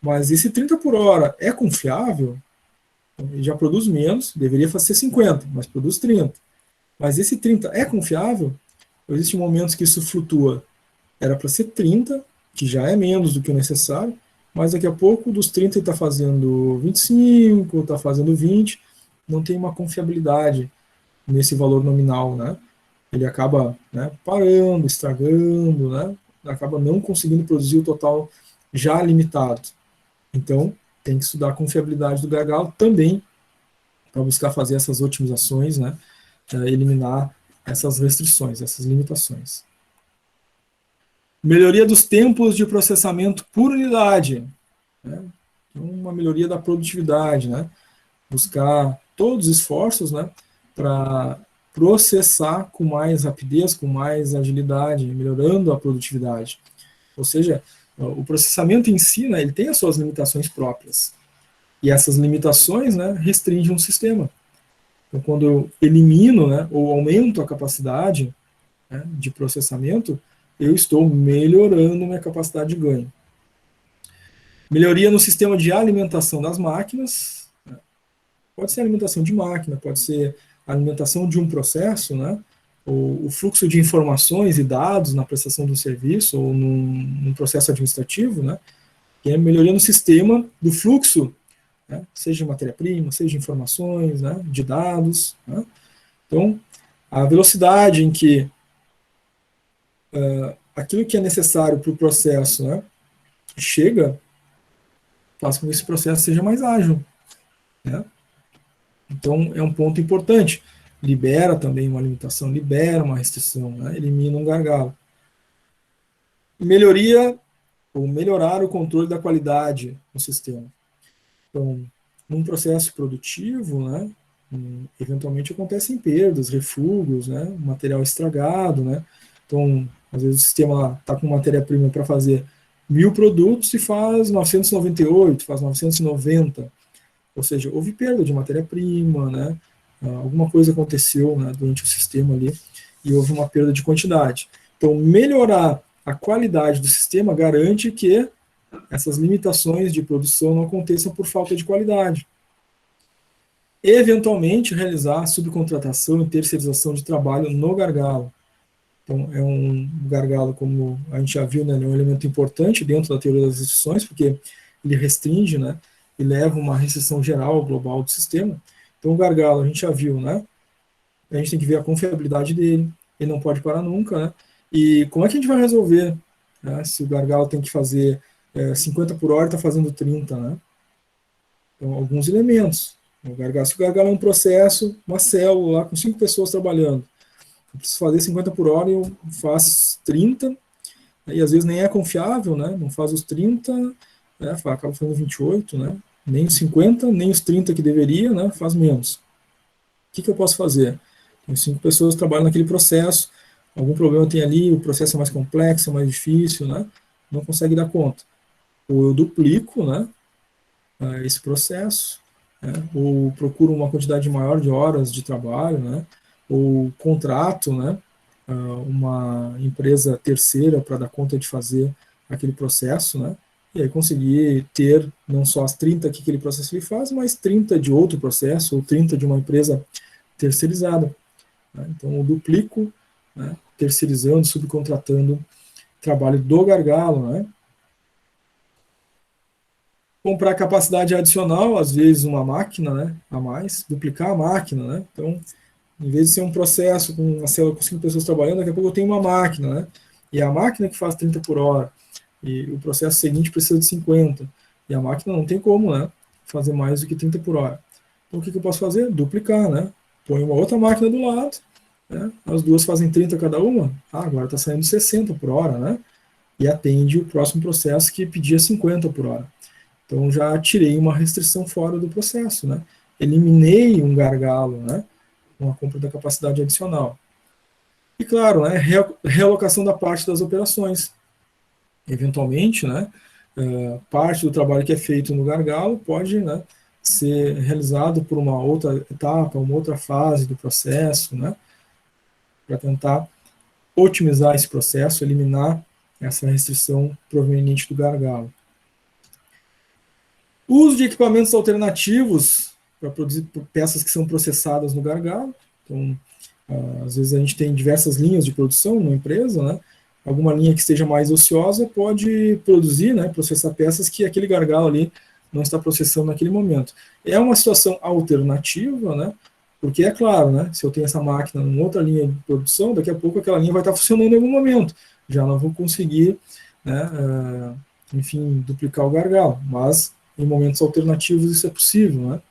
Mas esse 30 por hora é confiável? Ele já produz menos, deveria ser 50, mas produz 30. Mas esse 30 é confiável? Existem momentos que isso flutua. Era para ser 30, que já é menos do que o necessário, mas daqui a pouco dos 30 ele está fazendo 25, está fazendo 20, não tem uma confiabilidade nesse valor nominal, né? Ele acaba, né, parando, estragando, né? Acaba não conseguindo produzir o total já limitado. Então, tem que estudar a confiabilidade do gargalo também para buscar fazer essas otimizações, né? Eliminar essas restrições, essas limitações. Melhoria dos tempos de processamento por unidade. Né? Uma melhoria da produtividade, né? Buscar todos os esforços, né, para processar com mais rapidez, com mais agilidade, melhorando a produtividade. Ou seja, o processamento em si, né, ele tem as suas limitações próprias. E essas limitações, né, restringem um sistema. Então, quando eu elimino, né, ou aumento a capacidade, né, de processamento, eu estou melhorando minha capacidade de ganho. Melhoria no sistema de alimentação das máquinas. Né? Pode ser alimentação de máquina, pode ser alimentação de um processo, né? O fluxo de informações e dados na prestação de um serviço ou num processo administrativo, né? Que é melhoria no sistema do fluxo, né? Seja de matéria-prima, seja de informações, né? De dados. Né? Então, a velocidade em que aquilo que é necessário para o processo, né, chega, faz com que esse processo seja mais ágil. Né? Então, é um ponto importante. Libera também uma limitação, libera uma restrição, né? Elimina um gargalo. Melhoria ou melhorar o controle da qualidade no sistema. Então, num processo produtivo, né, eventualmente acontecem perdas, refugos, né, material estragado, né. Então, às vezes o sistema está com matéria-prima para fazer 1000 produtos e faz 998, faz 990. Ou seja, houve perda de matéria-prima, né, alguma coisa aconteceu, né, durante o sistema ali e houve uma perda de quantidade. Então, melhorar a qualidade do sistema garante que essas limitações de produção não aconteçam por falta de qualidade. Eventualmente, realizar subcontratação e terceirização de trabalho no gargalo. Então, é um gargalo, como a gente já viu, né, é um elemento importante dentro da teoria das restrições, porque ele restringe, né, e leva uma restrição geral, global do sistema. Então, o gargalo, a gente já viu, né, a gente tem que ver a confiabilidade dele, ele não pode parar nunca, né, E como é que a gente vai resolver, né, se o gargalo tem que fazer 50 por hora e está fazendo 30, né? Então, alguns elementos. Se o gargalo é um processo, uma célula lá com 5 pessoas trabalhando, eu preciso fazer 50 por hora e eu faço 30, e às vezes nem é confiável, né? Não faz os 30, né? Acaba fazendo 28, né? Nem os 50, nem os 30 que deveria, né? Faz menos. O que eu posso fazer? Tem 5 pessoas que trabalham naquele processo, algum problema tem ali, o processo é mais complexo, é mais difícil, né? Não consegue dar conta. Ou eu duplico, né? Esse processo, né? Ou procuro uma quantidade maior de horas de trabalho, né? Ou contrato, né? Uma empresa terceira para dar conta de fazer aquele processo, né? E aí conseguir ter não só as 30 que aquele processo ele faz, mas 30 de outro processo, ou 30 de uma empresa terceirizada, né? Então eu duplico, né? Terceirizando, subcontratando trabalho do gargalo, né? Comprar capacidade adicional, às vezes uma máquina, né, a mais, duplicar a máquina, né? Então, em vez de ser um processo com uma célula com 5 pessoas trabalhando, daqui a pouco eu tenho uma máquina, né? E é a máquina que faz 30 por hora, e o processo seguinte precisa de 50, e a máquina não tem como, né, fazer mais do que 30 por hora. Então, o que eu posso fazer? Duplicar, né? Põe uma outra máquina do lado, né? As duas fazem 30 cada uma, agora está saindo 60 por hora, né? E atende o próximo processo que pedia 50 por hora. Então já tirei uma restrição fora do processo, né? Eliminei um gargalo, né? Com a compra da capacidade adicional. E claro, né? Realocação da parte das operações. Eventualmente, né? Parte do trabalho que é feito no gargalo pode, né? Ser realizado por uma outra etapa, uma outra fase do processo, né? Para tentar otimizar esse processo, eliminar essa restrição proveniente do gargalo. O uso de equipamentos alternativos para produzir peças que são processadas no gargalo. Então, às vezes a gente tem diversas linhas de produção numa empresa, né? Alguma linha que esteja mais ociosa pode produzir, né, processar peças que aquele gargalo ali não está processando naquele momento. É uma situação alternativa, né? Porque é claro, né, se eu tenho essa máquina em outra linha de produção, daqui a pouco aquela linha vai estar funcionando em algum momento. Já não vou conseguir, né, enfim, duplicar o gargalo, mas em momentos alternativos isso é possível, né?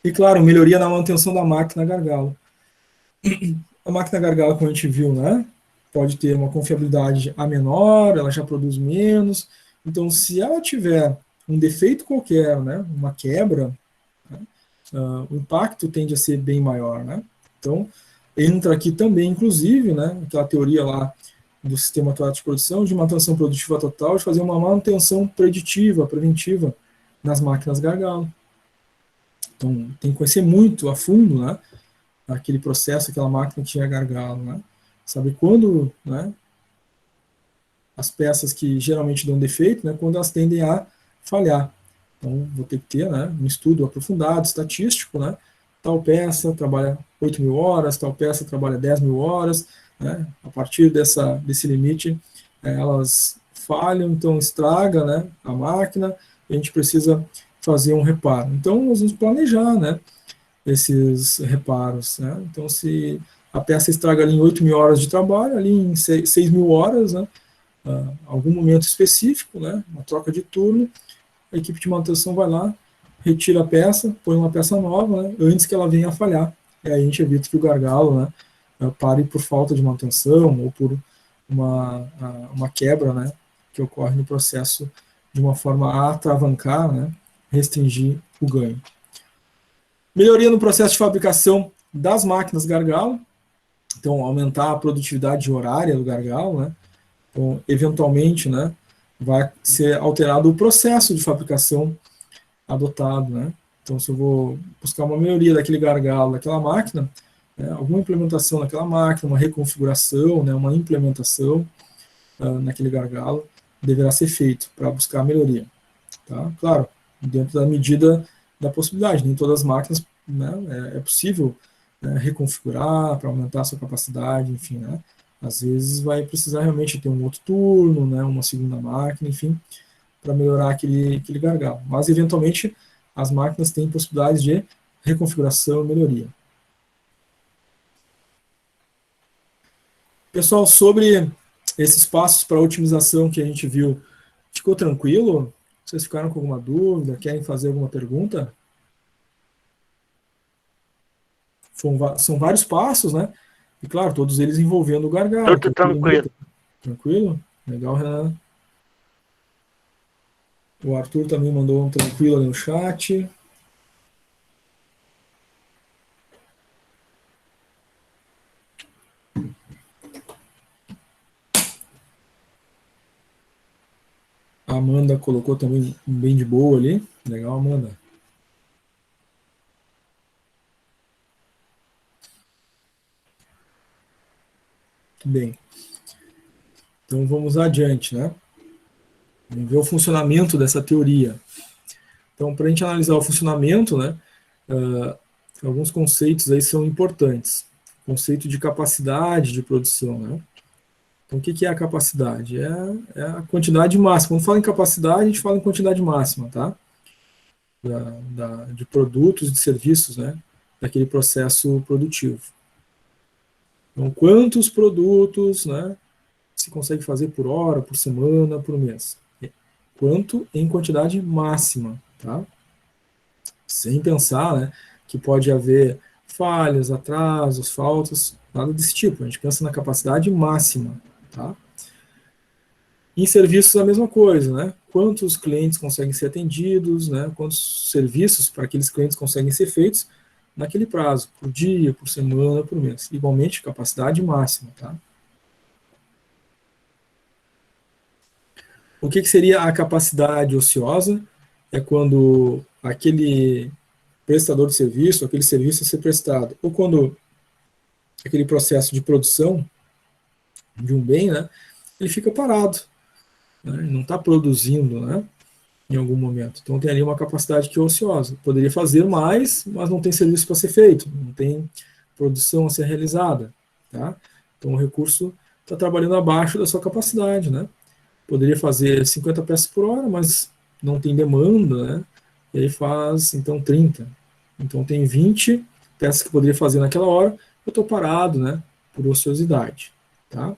E claro, melhoria na manutenção da máquina gargalo. A máquina gargalo, como a gente viu, né, pode ter uma confiabilidade a menor, ela já produz menos. Então, se ela tiver um defeito qualquer, né, uma quebra, né, o impacto tende a ser bem maior, né? Então, entra aqui também, inclusive, né, aquela teoria lá do sistema atual de produção, de manutenção produtiva total, de fazer uma manutenção preditiva, preventiva nas máquinas gargalo. Então, tem que conhecer muito a fundo, né, aquele processo, aquela máquina que tinha gargalo, né? Saber quando, né, as peças que geralmente dão defeito, né, quando elas tendem a falhar. Então, vou ter que ter, né, um estudo aprofundado, estatístico, né, tal peça trabalha 8.000 horas, tal peça trabalha 10.000 horas, né, a partir desse limite, elas falham, então estraga, né, a máquina, e a gente precisa fazer um reparo. Então, nós vamos planejar, né, esses reparos, né. Então, se a peça estraga ali em 8.000 horas de trabalho, ali em 6.000 horas, né, algum momento específico, né, uma troca de turno, a equipe de manutenção vai lá, retira a peça, põe uma peça nova, né, antes que ela venha a falhar. E aí a gente evita que o gargalo, né, pare por falta de manutenção ou por uma quebra, né, que ocorre no processo de uma forma a atravancar, né, restringir o ganho. Melhoria no processo de fabricação das máquinas gargalo, então aumentar a produtividade horária do gargalo, né. Então, eventualmente, né, vai ser alterado o processo de fabricação adotado, né? Então, se eu vou buscar uma melhoria daquele gargalo, daquela máquina, né, alguma implementação naquela máquina, uma reconfiguração, né, uma implementação naquele gargalo, deverá ser feito para buscar a melhoria. Tá? Claro, dentro da medida da possibilidade, nem todas as máquinas, né, é possível, né, reconfigurar para aumentar a sua capacidade, enfim, né? Às vezes vai precisar realmente ter um outro turno, né, uma segunda máquina, enfim, para melhorar aquele gargalo. Mas, eventualmente, as máquinas têm possibilidades de reconfiguração e melhoria. Pessoal, sobre esses passos para otimização que a gente viu, ficou tranquilo? Vocês ficaram com alguma dúvida? Querem fazer alguma pergunta? São vários passos, né? E claro, todos eles envolvendo o gargalo. Tudo tranquilo. Tranquilo? Legal, Renan. O Arthur também mandou um tranquilo ali no chat. A Amanda colocou também bem de boa ali. Legal, Amanda. Bem. Então vamos adiante, né? Vamos ver o funcionamento dessa teoria. Então, para a gente analisar o funcionamento, né, alguns conceitos aí são importantes. O conceito de capacidade de produção, né? Então, o que é a capacidade? É a quantidade máxima. Quando fala em capacidade, a gente fala em quantidade máxima, tá? De produtos, de serviços, né? Daquele processo produtivo. Então, quantos produtos, né, se consegue fazer por hora, por semana, por mês? Quanto em quantidade máxima, tá? Sem pensar, né, que pode haver falhas, atrasos, faltas, nada desse tipo. A gente pensa na capacidade máxima, tá? Em serviços a mesma coisa, né? Quantos clientes conseguem ser atendidos, né? Quantos serviços para aqueles clientes conseguem ser feitos naquele prazo, por dia, por semana, por mês. Igualmente, capacidade máxima, tá? O que seria a capacidade ociosa? É quando aquele prestador de serviço, aquele serviço a ser prestado, ou quando aquele processo de produção de um bem, né, ele fica parado, né, ele não está produzindo, né, em algum momento. Então tem ali uma capacidade que é ociosa. Poderia fazer mais, mas não tem serviço para ser feito, não tem produção a ser realizada, tá? Então o recurso está trabalhando abaixo da sua capacidade, né? Poderia fazer 50 peças por hora, mas não tem demanda, né? E aí faz, então, 30. Então tem 20 peças que poderia fazer naquela hora, eu estou parado, né? Por ociosidade, tá?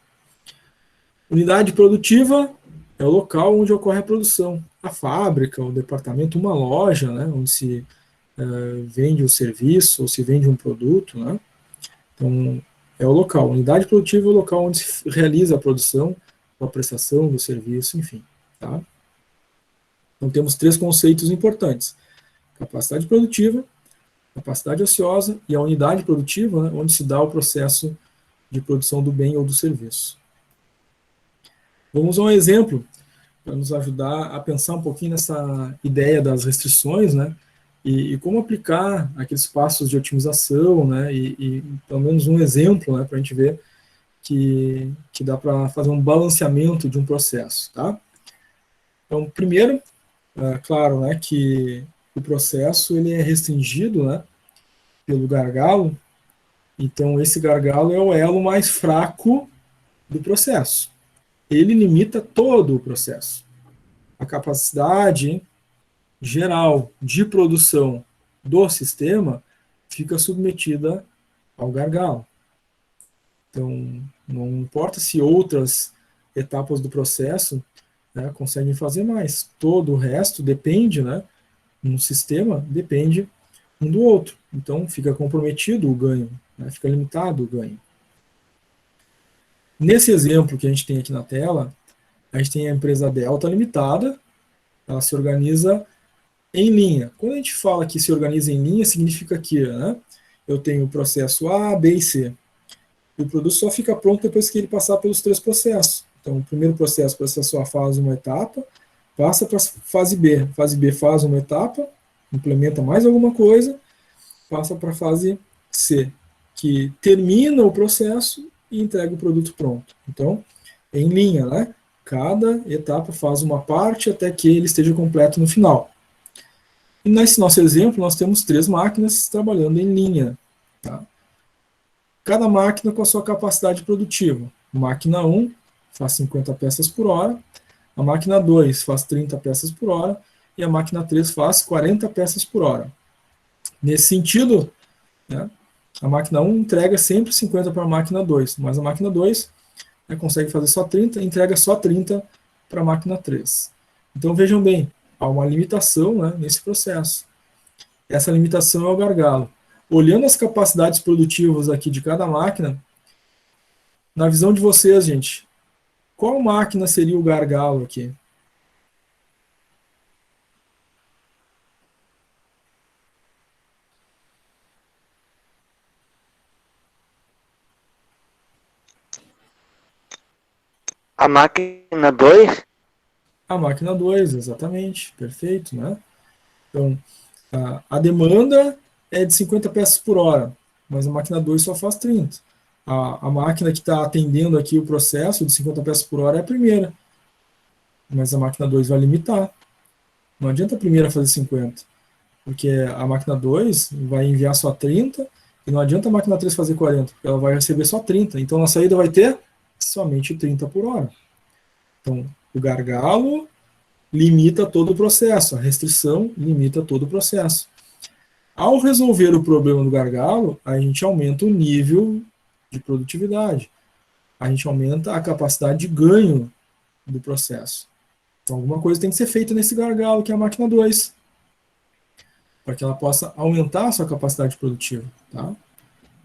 Unidade produtiva é o local onde ocorre a produção. A fábrica, o departamento, uma loja, né? Onde se vende o serviço ou se vende um produto, né? Então, é o local. Unidade produtiva é o local onde se realiza a produção, a prestação do serviço, enfim. Tá? Então, temos 3 conceitos importantes. Capacidade produtiva, capacidade ociosa e a unidade produtiva, né, onde se dá o processo de produção do bem ou do serviço. Vamos a um exemplo para nos ajudar a pensar um pouquinho nessa ideia das restrições, né, e como aplicar aqueles passos de otimização, né, e pelo menos um exemplo, né, para a gente ver que dá para fazer um balanceamento de um processo, tá? Então, primeiro, claro, né, que o processo ele é restringido, né, pelo gargalo. Então, esse gargalo é o elo mais fraco do processo. Ele limita todo o processo. A capacidade geral de produção do sistema fica submetida ao gargalo. Então, não importa se outras etapas do processo, né, conseguem fazer mais. Todo o resto depende, né, um sistema depende um do outro. Então, fica comprometido o ganho, né, fica limitado o ganho. Nesse exemplo que a gente tem aqui na tela, a gente tem a empresa Delta Limitada, ela se organiza em linha. Quando a gente fala que se organiza em linha, significa que, né, eu tenho o processo A, B e C. E o produto só fica pronto depois que ele passar pelos 3 processos. Então, o primeiro processo, o processo A faz uma etapa, passa para a fase B. Fase B faz uma etapa, implementa mais alguma coisa, passa para a fase C, que termina o processo e entrega o produto pronto. Então, em linha, né? Cada etapa faz uma parte até que ele esteja completo no final. E nesse nosso exemplo, nós temos 3 máquinas trabalhando em linha. Tá? Cada máquina com a sua capacidade produtiva. Máquina 1 faz 50 peças por hora, a máquina 2 faz 30 peças por hora e a máquina 3 faz 40 peças por hora. Nesse sentido, né, a máquina 1 entrega sempre 50 para a máquina 2, mas a máquina 2 consegue fazer só 30, entrega só 30 para a máquina 3. Então vejam bem, há uma limitação, né, nesse processo. Essa limitação é o gargalo. Olhando as capacidades produtivas aqui de cada máquina, na visão de vocês, gente, qual máquina seria o gargalo aqui? A máquina 2? A máquina 2, exatamente, perfeito, né? Então, a demanda é de 50 peças por hora, mas a máquina 2 só faz 30. A máquina que está atendendo aqui o processo de 50 peças por hora é a primeira, mas a máquina 2 vai limitar. Não adianta a primeira fazer 50, porque a máquina 2 vai enviar só 30, e não adianta a máquina 3 fazer 40, porque ela vai receber só 30. Então, na saída vai ter somente 30 por hora. Então, o gargalo limita todo o processo, a restrição limita todo o processo. Ao resolver o problema do gargalo, a gente aumenta o nível de produtividade, a gente aumenta a capacidade de ganho do processo. Então, alguma coisa tem que ser feita nesse gargalo, que é a máquina 2, para que ela possa aumentar a sua capacidade produtiva. Tá?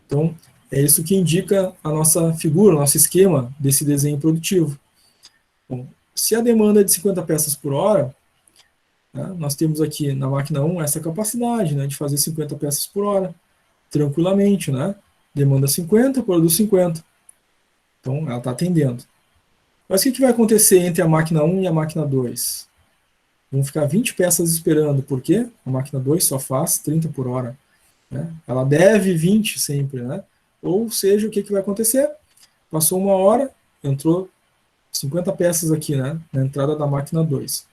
Então, é isso que indica a nossa figura, o nosso esquema desse desenho produtivo. Bom, se a demanda é de 50 peças por hora, né, nós temos aqui na máquina 1 essa capacidade, né, de fazer 50 peças por hora, tranquilamente. Né? Demanda 50, produz 50. Então, ela está atendendo. Mas o que vai acontecer entre a máquina 1 e a máquina 2? Vão ficar 20 peças esperando, porque a máquina 2 só faz 30 por hora. Né? Ela deve 20 sempre. Né? Ou seja, o que vai acontecer? Passou uma hora, entrou 50 peças aqui, né, na entrada da máquina 2.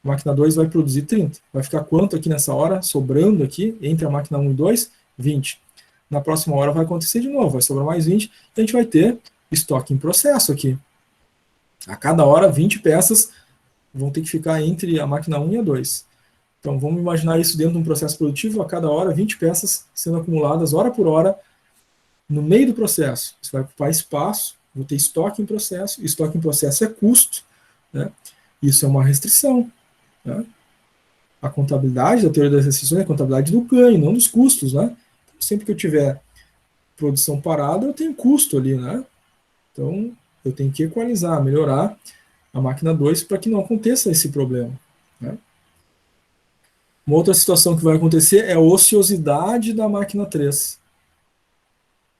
A máquina 2 vai produzir 30. Vai ficar quanto aqui nessa hora, sobrando aqui, entre a máquina 1 e 2? 20. Na próxima hora vai acontecer de novo, vai sobrar mais 20, e a gente vai ter estoque em processo aqui. A cada hora, 20 peças vão ter que ficar entre a máquina 1 e a 2. Então, vamos imaginar isso dentro de um processo produtivo, a cada hora, 20 peças sendo acumuladas, hora por hora, no meio do processo. Isso vai ocupar espaço, vou ter estoque em processo. Estoque em processo é custo, né? Isso é uma restrição. Né? A contabilidade, a teoria das restrições, é a contabilidade do ganho, não dos custos. Né? Então, sempre que eu tiver produção parada, eu tenho custo ali. Né? Então, eu tenho que equalizar, melhorar a máquina 2 para que não aconteça esse problema. Né? Uma outra situação que vai acontecer é a ociosidade da máquina 3.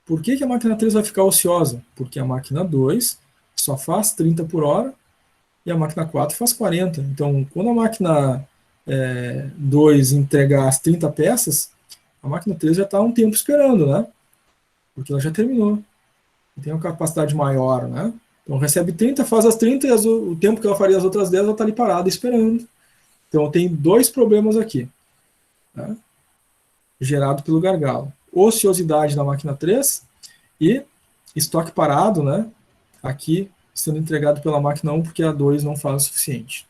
Por que a máquina 3 vai ficar ociosa? Porque a máquina 2 só faz 30 por hora e a máquina 4 faz 40. Então, quando a máquina 2 entregar as 30 peças, a máquina 3 já está há um tempo esperando, né? Porque ela já terminou. Tem uma capacidade maior, né? Então, recebe 30, faz as 30 e o tempo que ela faria as outras 10, ela está ali parada esperando. Então, tem dois problemas aqui, né? Gerado pelo gargalo. Ociosidade na máquina 3 e estoque parado, né? Aqui sendo entregado pela máquina 1 porque a 2 não faz o suficiente.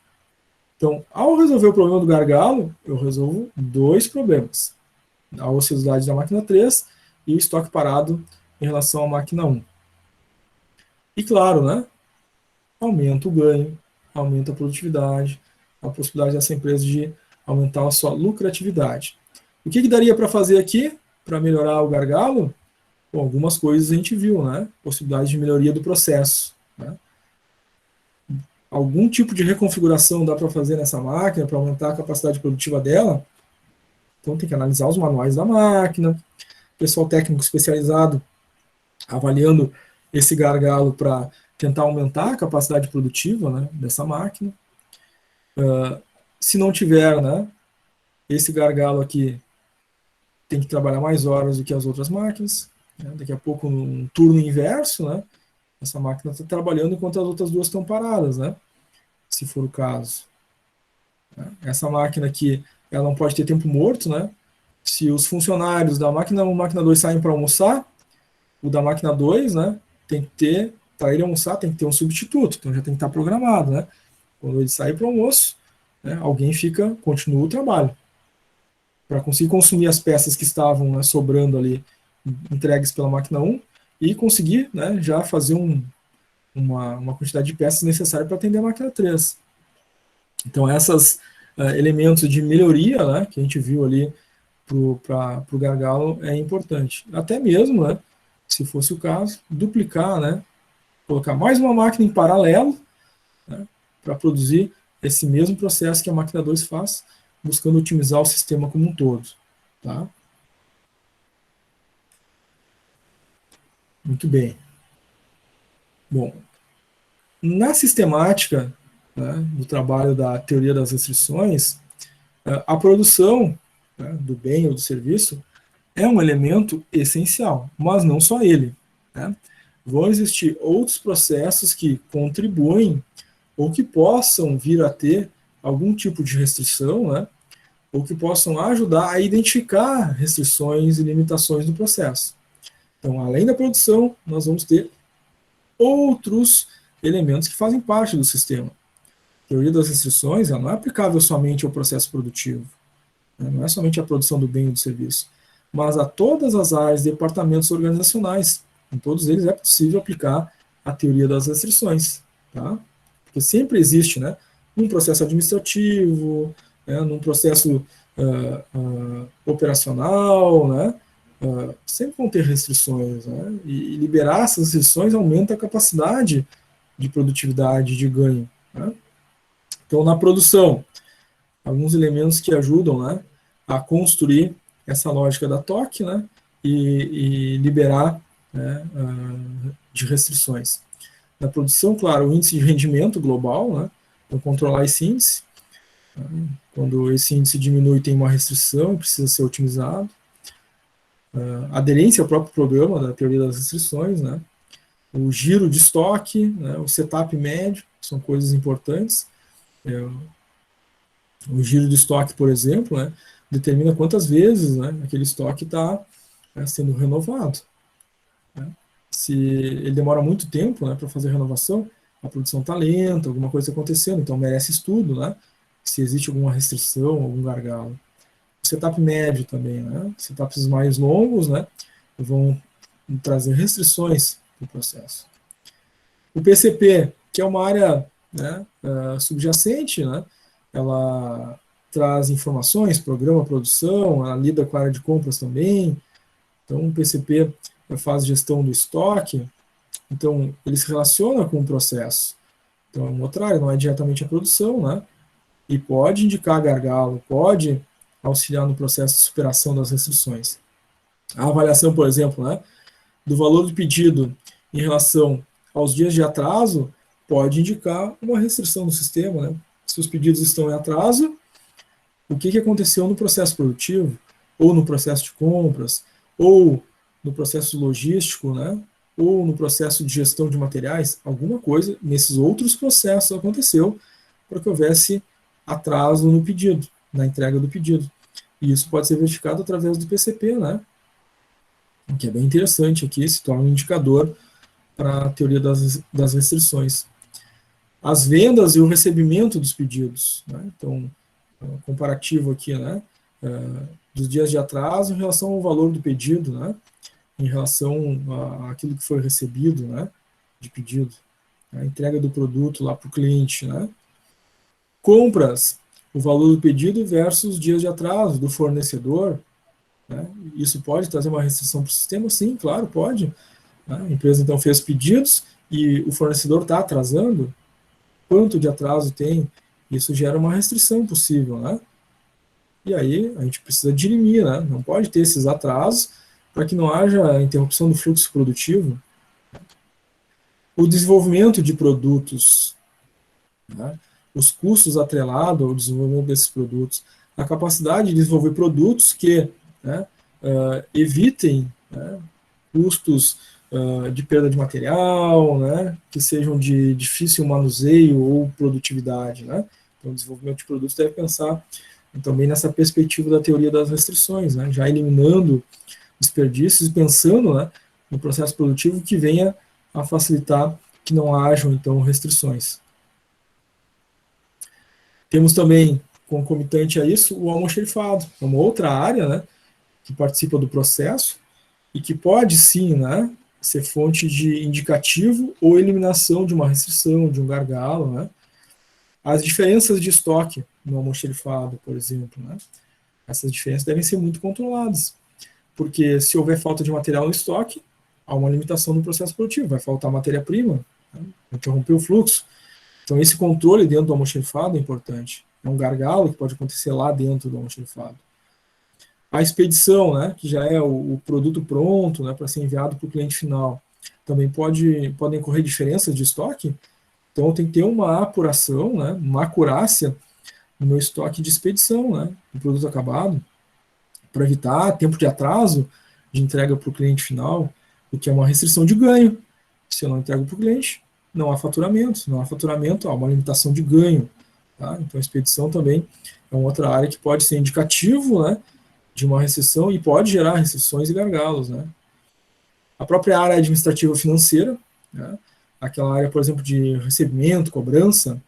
Então, ao resolver o problema do gargalo, eu resolvo dois problemas. A ociosidade da máquina 3 e o estoque parado em relação à máquina 1. E claro, né? Aumenta o ganho, aumenta a produtividade, a possibilidade dessa empresa de aumentar a sua lucratividade. O que daria para fazer aqui para melhorar o gargalo? Bom, algumas coisas a gente viu, né? Possibilidade de melhoria do processo. Né? Algum tipo de reconfiguração dá para fazer nessa máquina para aumentar a capacidade produtiva dela? Então tem que analisar os manuais da máquina, pessoal técnico especializado avaliando esse gargalo para tentar aumentar a capacidade produtiva, né, dessa máquina. Se não tiver, né, esse gargalo aqui tem que trabalhar mais horas do que as outras máquinas. Né? Daqui a pouco, num turno inverso, né, essa máquina está trabalhando enquanto as outras duas estão paradas, né, se for o caso. Essa máquina aqui, ela não pode ter tempo morto, né? Se os funcionários da máquina 1 e máquina 2 saem para almoçar, o da máquina 2, né, tem que ter, para ele almoçar, tem que ter um substituto, então já tem que estar programado, né? Quando ele sair para o almoço, né, alguém continua o trabalho. Para conseguir consumir as peças que estavam, né, sobrando ali, entregues pela máquina 1, e conseguir, né, já fazer uma quantidade de peças necessária para atender a máquina 3. Então, esses elementos de melhoria, né, que a gente viu ali para o gargalo é importante. Até mesmo, né, se fosse o caso, duplicar, né, colocar mais uma máquina em paralelo, né, para produzir esse mesmo processo que a máquina 2 faz, buscando otimizar o sistema como um todo. Tá? Muito bem. Bom, na sistemática, né, do trabalho da teoria das restrições, a produção, né, do bem ou do serviço é um elemento essencial, mas não só ele. Né? Vão existir outros processos que contribuem ou que possam vir a ter algum tipo de restrição, né? Ou que possam ajudar a identificar restrições e limitações no processo. Então, além da produção, nós vamos ter outros elementos que fazem parte do sistema. A teoria das restrições ela não é aplicável somente ao processo produtivo, né? Não é somente a produção do bem ou do serviço, mas a todas as áreas, departamentos organizacionais. Em todos eles é possível aplicar a teoria das restrições. Tá? Porque sempre existe, né, num processo administrativo, né, num processo operacional, né, sempre vão ter restrições, né, e liberar essas restrições aumenta a capacidade de produtividade, de ganho. Né? Então, na produção, alguns elementos que ajudam, né, a construir essa lógica da TOC, né, e liberar, né, de restrições. Na produção, claro, o índice de rendimento global, né, então controlar esse índice. Quando esse índice diminui, tem uma restrição, precisa ser otimizado. Aderência ao próprio programa da teoria das restrições, né, o giro de estoque, né, o setup médio, são coisas importantes. O giro de estoque, por exemplo, né, determina quantas vezes, né, aquele estoque está, né, sendo renovado. Né. Se ele demora muito tempo, né, para fazer a renovação, a produção está lenta, alguma coisa acontecendo, então merece estudo, né, se existe alguma restrição, algum gargalo. O setup médio também, né, setups mais longos, né, vão trazer restrições para o processo. O PCP, que é uma área, né, subjacente, né, ela traz informações, programa, produção, ela lida com a área de compras também. Então, o PCP faz gestão do estoque, então ele se relaciona com o processo. Então, é uma outra área, não é diretamente a produção, né? E pode indicar gargalo, pode auxiliar no processo de superação das restrições. A avaliação, por exemplo, né, do valor do pedido em relação aos dias de atraso pode indicar uma restrição no sistema, né? Se os pedidos estão em atraso, o que aconteceu no processo produtivo, ou no processo de compras, ou no processo logístico, né? Ou no processo de gestão de materiais, alguma coisa nesses outros processos aconteceu para que houvesse atraso no pedido, na entrega do pedido. E isso pode ser verificado através do PCP, né? O que é bem interessante aqui, se torna um indicador para a teoria das restrições. As vendas e o recebimento dos pedidos, né? Então, comparativo aqui, né, dos dias de atraso em relação ao valor do pedido, né, em relação àquilo que foi recebido, né, de pedido, a entrega do produto lá para o cliente, né. Compras, o valor do pedido versus dias de atraso do fornecedor, né, isso pode trazer uma restrição para o sistema? Sim, claro, pode. Né, a empresa então fez pedidos e o fornecedor está atrasando, quanto de atraso tem? Isso gera uma restrição possível, né? E aí a gente precisa dirimir, né? Não pode ter esses atrasos para que não haja interrupção do fluxo produtivo. O desenvolvimento de produtos, né? Os custos atrelados ao desenvolvimento desses produtos, a capacidade de desenvolver produtos que, né, evitem, né, custos de perda de material, né, que sejam de difícil manuseio ou produtividade, né? Então, o desenvolvimento de produtos deve pensar também nessa perspectiva da teoria das restrições, né, já eliminando desperdícios e pensando, né, no processo produtivo que venha a facilitar que não hajam, então, restrições. Temos também, concomitante a isso, o almoxerifado, uma outra área, né, que participa do processo e que pode, sim, né, ser fonte de indicativo ou eliminação de uma restrição, de um gargalo, né? As diferenças de estoque no almoxarifado, por exemplo, né? Essas diferenças devem ser muito controladas, porque se houver falta de material no estoque, há uma limitação no processo produtivo, vai faltar matéria-prima, né? Interromper o fluxo. Então, esse controle dentro do almoxarifado é importante. É um gargalo que pode acontecer lá dentro do almoxarifado. A expedição, né, que já é o produto pronto, né, para ser enviado para o cliente final, também podem ocorrer diferenças de estoque. Então, tem que ter uma apuração, né, uma acurácia no meu estoque de expedição, né, do produto acabado, para evitar tempo de atraso de entrega para o cliente final, o que é uma restrição de ganho. Se eu não entrego para o cliente, não há faturamento. Se não há faturamento, há uma limitação de ganho. Tá? Então, a expedição também é uma outra área que pode ser indicativo, né, de uma restrição e pode gerar restrições e gargalos, né? A própria área administrativa financeira, né? Aquela área, por exemplo, de recebimento, cobrança,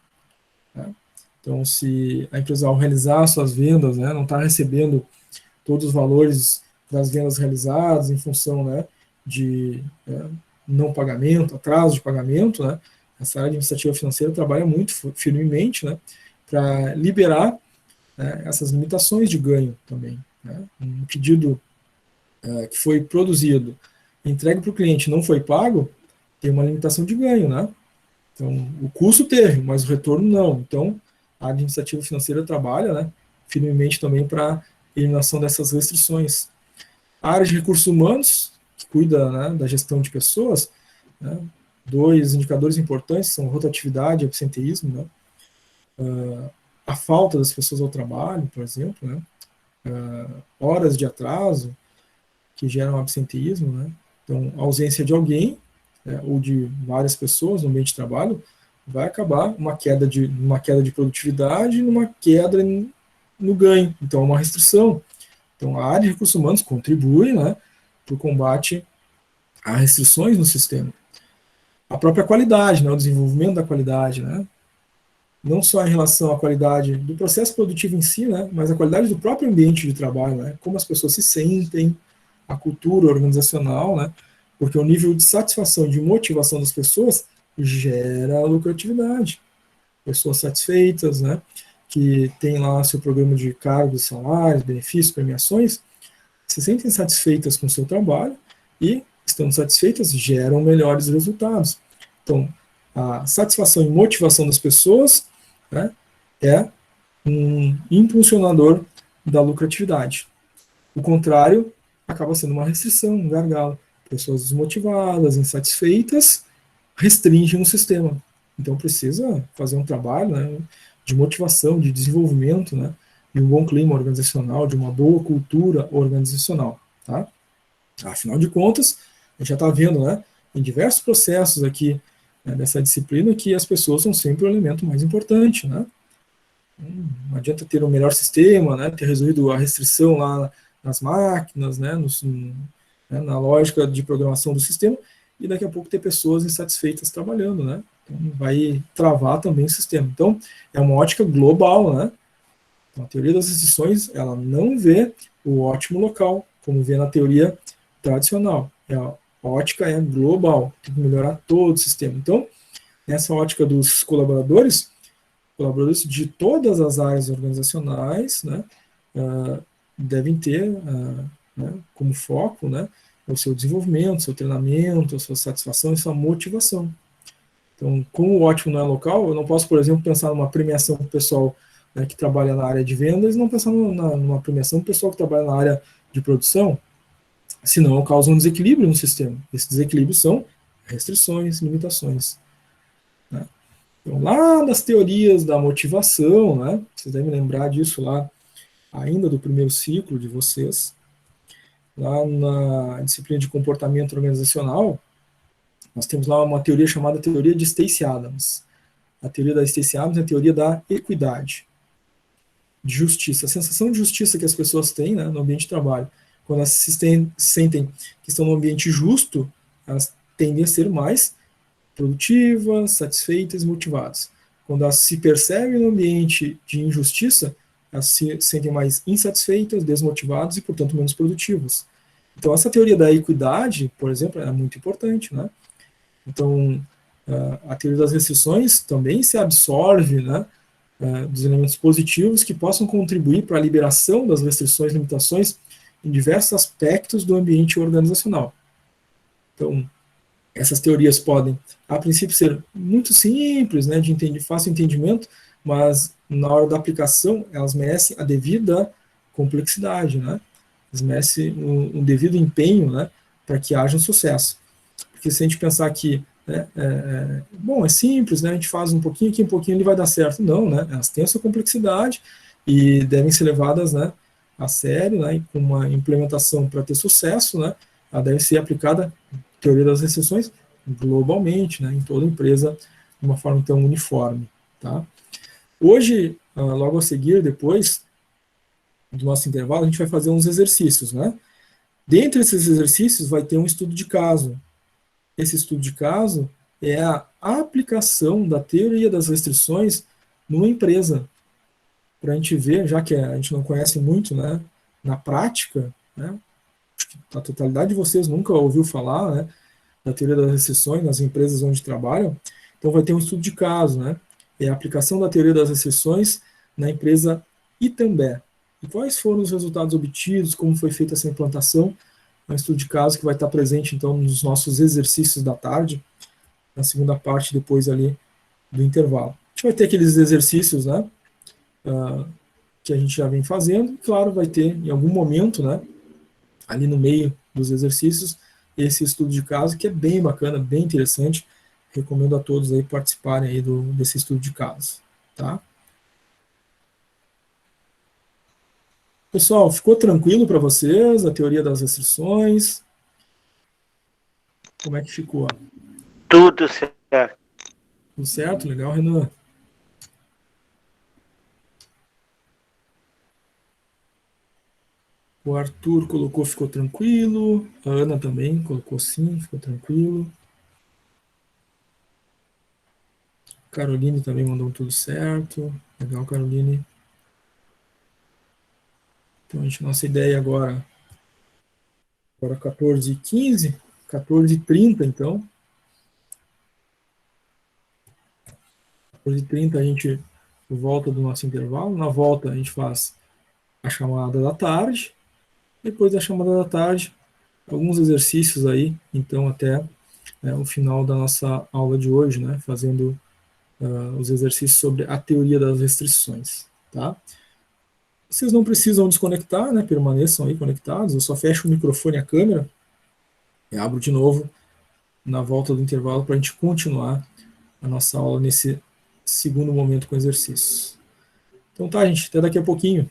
né? Então, se a empresa, ao realizar suas vendas, né, não está recebendo todos os valores das vendas realizadas em função, né, de não pagamento, atraso de pagamento, né? Essa área administrativa financeira trabalha muito firmemente, né, para liberar, né, essas limitações de ganho também. Né? Um pedido que foi produzido, entregue para o cliente, não foi pago, tem uma limitação de ganho, né? Então, o custo teve, mas o retorno não. Então, a administrativa financeira trabalha, né, firmemente também para eliminação dessas restrições. A área de recursos humanos, que cuida, né, da gestão de pessoas, né, dois indicadores importantes são rotatividade e absenteísmo, né? A falta das pessoas ao trabalho, por exemplo, né? Horas de atraso que geram absenteísmo, né? Então, a ausência de alguém, né, ou de várias pessoas no ambiente de trabalho vai acabar uma queda de produtividade, numa queda no ganho. Então, é uma restrição. Então, a área de recursos humanos contribui, né, para o combate a restrições no sistema. A própria qualidade, né, o desenvolvimento da qualidade, né? Não só em relação à qualidade do processo produtivo em si, né, mas a qualidade do próprio ambiente de trabalho, né, como as pessoas se sentem, a cultura organizacional, né, porque o nível de satisfação e de motivação das pessoas gera lucratividade. Pessoas satisfeitas, né, que têm lá seu programa de cargos, salários, benefícios, premiações, se sentem satisfeitas com o seu trabalho e, estando satisfeitas, geram melhores resultados. Então, a satisfação e motivação das pessoas, né, é um impulsionador da lucratividade. O contrário acaba sendo uma restrição, um gargalo. Pessoas desmotivadas, insatisfeitas, restringem o sistema. Então precisa fazer um trabalho, né, de motivação, de desenvolvimento, né, de um bom clima organizacional, de uma boa cultura organizacional. Tá? Afinal de contas, a gente já está vendo, né, em diversos processos aqui, nessa disciplina, que as pessoas são sempre o elemento mais importante, né? Não adianta ter um melhor sistema, né, ter resolvido a restrição lá nas máquinas, né, na lógica de programação do sistema, e daqui a pouco ter pessoas insatisfeitas trabalhando, né? Então vai travar também o sistema. Então, é uma ótica global, né? Então, a teoria das restrições, ela não vê o ótimo local, como vê na teoria tradicional. A ótica é global, tem que melhorar todo o sistema. Então, nessa ótica dos colaboradores de todas as áreas organizacionais, né, devem ter né, como foco, né, o seu desenvolvimento, seu treinamento, a sua satisfação e sua motivação. Então, como o ótimo não é local, eu não posso, por exemplo, pensar numa premiação para o pessoal, né, que trabalha na área de vendas e não pensar numa premiação para o pessoal que trabalha na área de produção, senão causa um desequilíbrio no sistema. Esses desequilíbrios são restrições, limitações. Né? Então, lá das teorias da motivação, né, vocês devem lembrar disso lá, ainda do primeiro ciclo de vocês, lá na disciplina de comportamento organizacional, nós temos lá uma teoria chamada teoria de Stacey Adams. A teoria da Stacey Adams é a teoria da equidade, de justiça, a sensação de justiça que as pessoas têm, né, no ambiente de trabalho. Quando elas sentem que estão num ambiente justo, elas tendem a ser mais produtivas, satisfeitas e motivadas. Quando elas se percebem no ambiente de injustiça, elas se sentem mais insatisfeitas, desmotivadas e, portanto, menos produtivas. Então, essa teoria da equidade, por exemplo, é muito importante, né? Então, a teoria das restrições também se absorve, né, dos elementos positivos que possam contribuir para a liberação das restrições e limitações em diversos aspectos do ambiente organizacional. Então, essas teorias podem, a princípio, ser muito simples, né, de fácil entendimento, mas na hora da aplicação elas merecem a devida complexidade, né? Elas merecem um devido empenho, né, para que haja um sucesso. Porque se a gente pensar que, né, bom, é simples, né, a gente faz um pouquinho aqui, um pouquinho ele vai dar certo. Não, né, elas têm a sua complexidade e devem ser levadas, né, a sério, né, e com uma implementação para ter sucesso, né, ela deve ser aplicada, teoria das restrições, globalmente, né, em toda empresa, de uma forma então uniforme. Tá? Hoje, logo a seguir, depois do nosso intervalo, a gente vai fazer uns exercícios. Né? Dentre esses exercícios vai ter um estudo de caso. Esse estudo de caso é a aplicação da teoria das restrições numa empresa, para a gente ver, já que a gente não conhece muito, né, na prática, né, acho que a totalidade de vocês nunca ouviu falar, né, da teoria das restrições nas empresas onde trabalham, então vai ter um estudo de caso, né, é a aplicação da teoria das restrições na empresa Itambé. E quais foram os resultados obtidos, como foi feita essa implantação? É um estudo de caso que vai estar presente, então, nos nossos exercícios da tarde, na segunda parte, depois ali do intervalo. A gente vai ter aqueles exercícios, né, que a gente já vem fazendo, e claro, vai ter, em algum momento, né, ali no meio dos exercícios, esse estudo de caso, que é bem bacana, bem interessante. Recomendo a todos aí participarem aí desse estudo de caso. Tá? Pessoal, ficou tranquilo para vocês a teoria das restrições? Como é que ficou? Tudo certo. Tudo certo? Legal, Renan? O Arthur colocou, ficou tranquilo. A Ana também colocou sim, ficou tranquilo. Caroline também mandou tudo certo. Legal, Caroline. Então, nossa ideia agora 14h15, 14h30, então. 14h30 a gente volta do nosso intervalo. Na volta a gente faz a chamada da tarde. Depois da chamada da tarde, alguns exercícios aí, então até o final da nossa aula de hoje, né, fazendo os exercícios sobre a teoria das restrições. Tá? Vocês não precisam desconectar, né, permaneçam aí conectados. Eu só fecho o microfone e a câmera e abro de novo na volta do intervalo para a gente continuar a nossa aula nesse segundo momento com exercícios. Então tá, gente, até daqui a pouquinho.